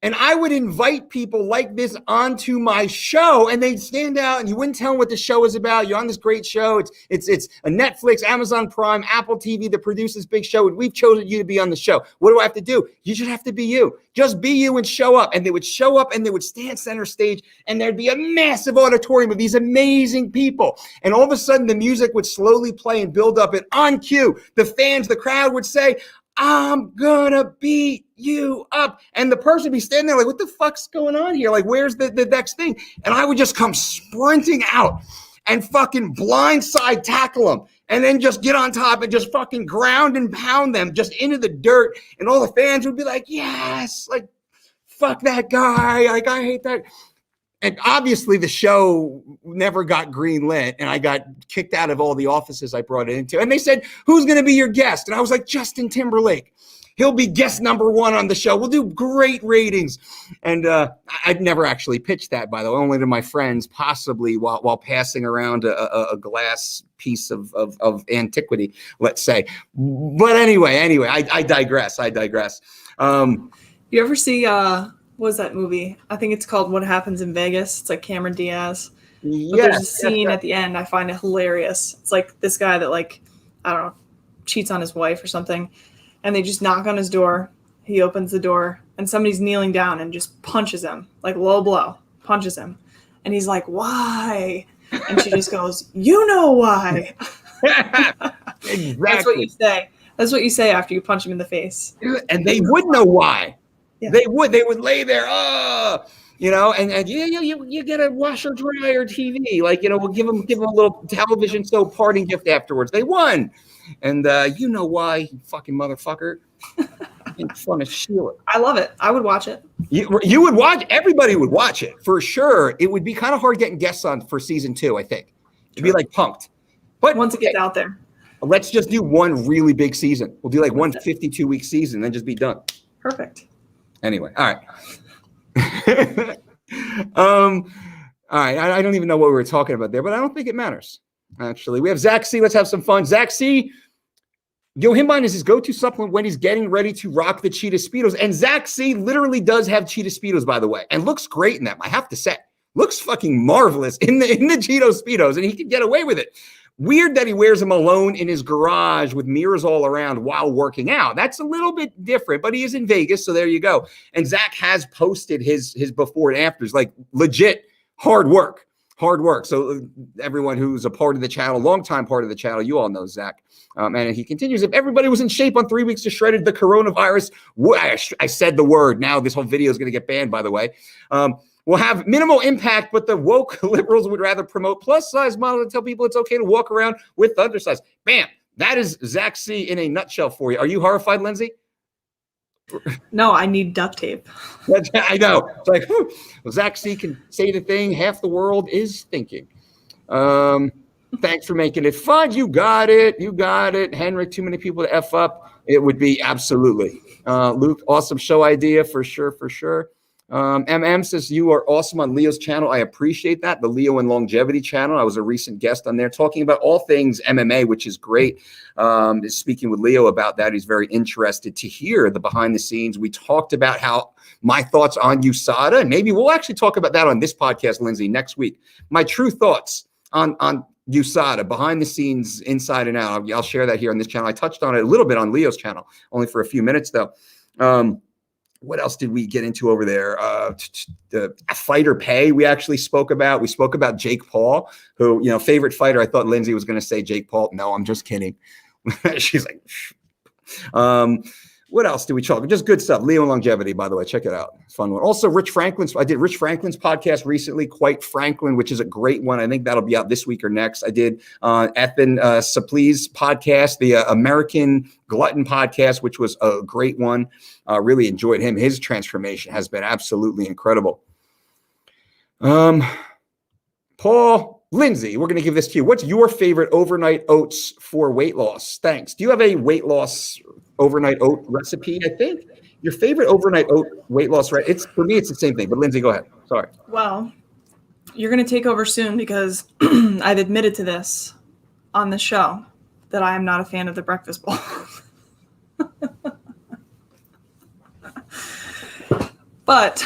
Speaker 1: And I would invite people like this onto my show, and they'd stand out, and you wouldn't tell them what the show is about. You're on this great show. It's a Netflix, Amazon Prime, Apple TV that produces big show, and we've chosen you to be on the show. What do I have to do? You just have to be you. Just be you and show up. And they would show up, and they would stand center stage, and there'd be a massive auditorium of these amazing people. And all of a sudden, the music would slowly play and build up, and on cue, the crowd would say, I'm gonna beat you up. And the person would be standing there like, what the fuck's going on here? Like, where's the next thing? And I would just come sprinting out and fucking blindside tackle them, and then just get on top and just fucking ground and pound them just into the dirt. And all the fans would be like, yes, like, fuck that guy. Like, I hate that. And obviously the show never got green lit, and I got kicked out of all the offices I brought it into. And they said, who's going to be your guest? And I was like, Justin Timberlake. He'll be guest number 1 on the show. We'll do great ratings. And I'd never actually pitched that, by the way, only to my friends, possibly while passing around a glass piece of antiquity, let's say. But anyway, I digress.
Speaker 2: You ever see what was that movie? I think it's called What Happens in Vegas. It's like Cameron Diaz. But there's a scene at the end, I find it hilarious. It's like this guy that, like, I don't know, cheats on his wife or something, and they just knock on his door. He opens the door, and somebody's kneeling down and just punches him, like low blow, punches him. And he's like, why? And she just goes, you know why.
Speaker 1: Exactly.
Speaker 2: That's what you say. That's what you say after you punch him in the face.
Speaker 1: And they would know why.
Speaker 2: Yeah.
Speaker 1: They would lay there, you know, and you get a washer dryer TV, like, you know, we'll give them a little television show parting gift afterwards. They won, and you know why, you fucking motherfucker, in front of Sheila.
Speaker 2: I love it. I would watch it.
Speaker 1: You would watch. Everybody would watch it for sure. It would be kind of hard getting guests on for season 2. I think it'd be like Punked, but
Speaker 2: once it gets out there,
Speaker 1: let's just do one really big season. We'll do like one 52-week season, then just be done.
Speaker 2: Perfect.
Speaker 1: Anyway, all right. All right. I don't even know what we were talking about there, but I don't think it matters. Actually, we have Zach C. Let's have some fun. Zach C. Yohimbine is his go-to supplement when he's getting ready to rock the Cheetah Speedos. And Zach C. literally does have Cheetah Speedos, by the way, and looks great in them. I have to say, looks fucking marvelous in the Cheeto Speedos, and he can get away with it. Weird that he wears them alone in his garage with mirrors all around while working out. That's a little bit different, but he is in Vegas, so there you go. And Zach has posted his before and afters, like legit hard work. So everyone who's a part of the channel, longtime part of the channel, you all know Zach. And he continues, if everybody was in shape on 3 weeks to shredded the coronavirus, I said the word. Now this whole video is going to get banned, by the way. Will have minimal impact, but the woke liberals would rather promote plus size models and tell people it's okay to walk around with undersize. Bam. That is Zach C. in a nutshell for you. Are you horrified, Lindsay?
Speaker 2: No, I need duct tape.
Speaker 1: I know. It's like, whew. Well, Zach C. can say the thing half the world is thinking. Thanks for making it fun. You got it. Henrik, too many people to F up. It would be absolutely. Luke, awesome show idea for sure. MM says you are awesome on Leo's channel. I appreciate that. The Leo and Longevity channel. I was a recent guest on there talking about all things MMA, which is great. Speaking with Leo about that, he's very interested to hear the behind the scenes. We talked about how my thoughts on USADA, and maybe we'll actually talk about that on this podcast, Lindsay, next week. My true thoughts on USADA, behind the scenes, inside and out. I'll share that here on this channel. I touched on it a little bit on Leo's channel, only for a few minutes though. What else did we get into over there? The fighter pay we actually spoke about. We spoke about Jake Paul, who, you know, favorite fighter. I thought Lindsay was going to say Jake Paul. No, I'm just kidding. She's like, what else did we talk? Just good stuff. Leo and Longevity, by the way, check it out. Fun one. Also, I did Rich Franklin's podcast recently, Quite Franklin, which is a great one. I think that'll be out this week or next. I did Ethan Suplee's podcast, the American Glutton podcast, which was a great one. Really enjoyed him. His transformation has been absolutely incredible. Paul, Lindsay, we're going to give this to you. What's your favorite overnight oats for weight loss? Thanks. Do you have a weight loss overnight oat recipe? I think your favorite overnight oat weight loss, right? It's for me, it's the same thing, but Lindsay, go ahead. Sorry.
Speaker 2: Well, you're going to take over soon because I've admitted to this on the show that I am not a fan of the breakfast bowl. But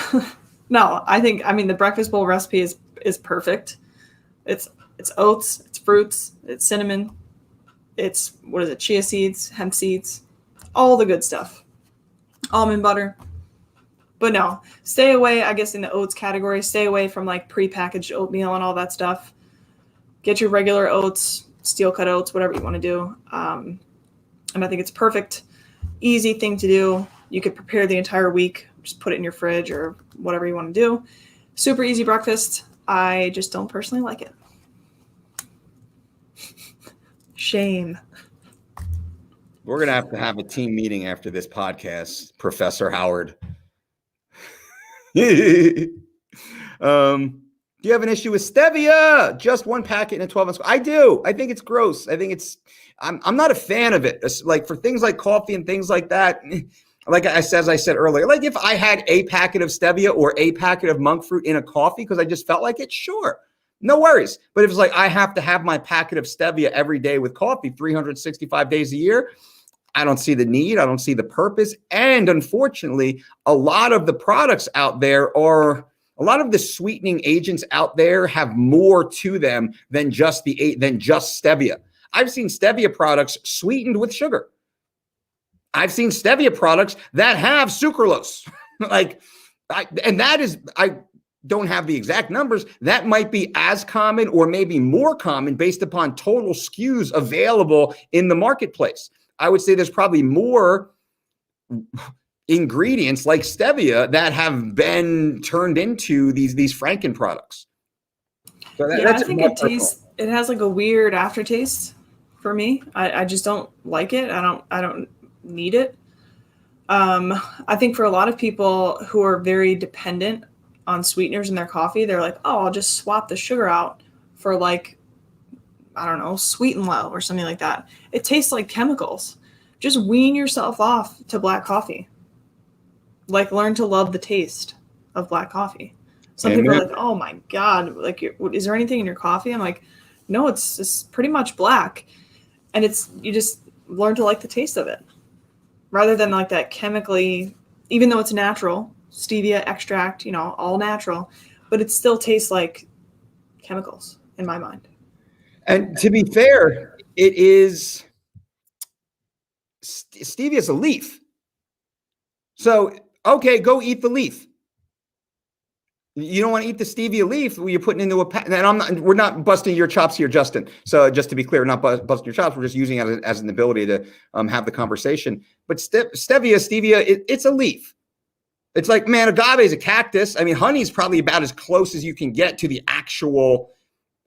Speaker 2: no, I mean, the breakfast bowl recipe is perfect. It's oats, it's fruits, it's cinnamon, it's, chia seeds, hemp seeds, all the good stuff. Almond butter. But no, stay away, I guess, in the oats category. Stay away from like prepackaged oatmeal and all that stuff. Get your regular oats, steel cut oats, whatever you want to do. And I think it's perfect, easy thing to do. You could prepare the entire week. Just put it in your fridge or whatever you want to do. Super easy breakfast. I just don't personally like it. Shame.
Speaker 1: We're going to have a team meeting after this podcast, Professor Howard. Do you have an issue with stevia? Just one packet in a 12-ounce. I do. I think it's gross. I think I'm not a fan of it. It's like for things like coffee and things like that. Like as I said earlier, like if I had a packet of stevia or a packet of monk fruit in a coffee because I just felt like it, sure, no worries. But if it's like I have to have my packet of stevia every day with coffee 365 days a year, I don't see the need. I don't see the purpose. And unfortunately, a lot of the products out there a lot of the sweetening agents out there have more to them than just stevia. I've seen stevia products sweetened with sugar. I've seen stevia products that have sucralose. I don't have the exact numbers. That might be as common or maybe more common based upon total SKUs available in the marketplace. I would say there's probably more ingredients like stevia that have been turned into these Franken products. So
Speaker 2: I think it has like a weird aftertaste for me. I just don't like it. I don't need it. I think for a lot of people who are very dependent on sweeteners in their coffee, they're like, oh, I'll just swap the sugar out for like, I don't know, Sweet and Low or something like that. It tastes like chemicals. Just wean yourself off to black coffee. Like learn to love the taste of black coffee. Some people are like, oh my God, like, is there anything in your coffee? I'm like, no, it's pretty much black. And you just learn to like the taste of it rather than like that chemically, even though it's natural, stevia extract, all natural, but it still tastes like chemicals in my mind.
Speaker 1: And to be fair, it is stevia is a leaf. So, okay, go eat the leaf. You don't want to eat the stevia leaf you're putting into a pack. And we're not busting your chops here, Justin. So just to be clear, not busting your chops. We're just using it as an ability to have the conversation. But stevia, it's a leaf. It's like, man, agave is a cactus. I mean, honey is probably about as close as you can get to the actual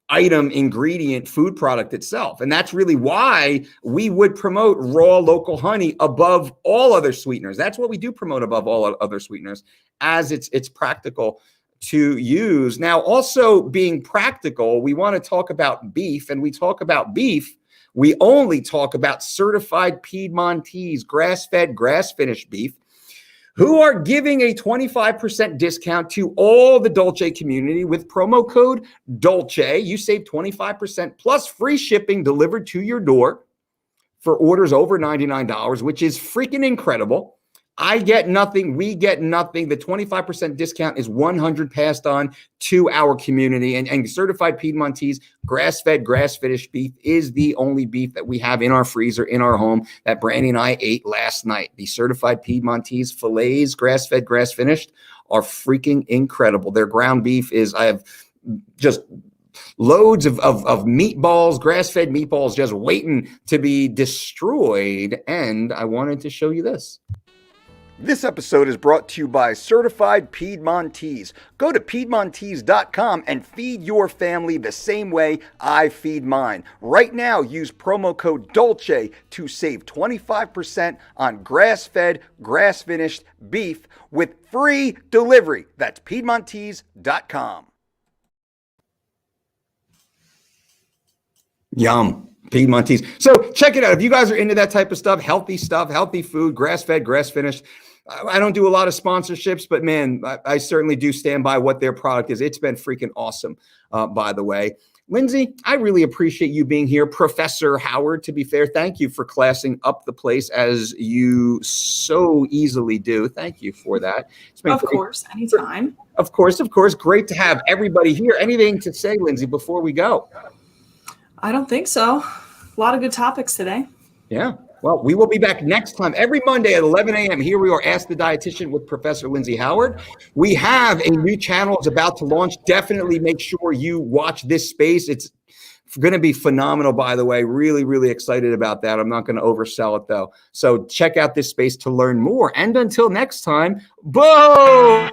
Speaker 1: item, ingredient, food product itself. And that's really why we would promote raw local honey above all other sweeteners. That's what we do promote above all other sweeteners, as it's practical to use. Now, also being practical, we want to talk about beef, and we talk about beef. We only talk about certified Piedmontese, grass-fed, grass-finished beef, who are giving a 25% discount to all the Dolce community with promo code Dolce. You save 25% plus free shipping delivered to your door for orders over $99, which is freaking incredible. I get nothing. We get nothing. The 25% discount is 100 passed on to our community. And certified Piedmontese, grass-fed, grass-finished beef is the only beef that we have in our freezer, in our home, that Brandy and I ate last night. The certified Piedmontese fillets, grass-fed, grass-finished, are freaking incredible. Their ground beef I have just loads of meatballs, grass-fed meatballs, just waiting to be destroyed. And I wanted to show you this. This episode is brought to you by Certified Piedmontese. Go to Piedmontese.com and feed your family the same way I feed mine. Right now, use promo code Dolce to save 25% on grass-fed, grass-finished beef with free delivery. That's Piedmontese.com. Yum. Piedmontese. So check it out. If you guys are into that type of stuff, healthy food, grass-fed, grass-finished. I don't do a lot of sponsorships, but man, I certainly do stand by what their product is. It's been freaking awesome, by the way. Lindsay, I really appreciate you being here. Professor Howard, to be fair, thank you for classing up the place as you so easily do. Thank you for that.
Speaker 2: Of course, anytime.
Speaker 1: Of course. Great to have everybody here. Anything to say, Lindsay, before we go?
Speaker 2: I don't think so. A lot of good topics today.
Speaker 1: Yeah. Well, we will be back next time, every Monday at 11 a.m. Here we are, Ask the Dietitian with Professor Lindsay Howard. We have a new channel that's about to launch. Definitely make sure you watch this space. It's going to be phenomenal, by the way. Really, really excited about that. I'm not going to oversell it, though. So check out this space to learn more. And until next time, boom!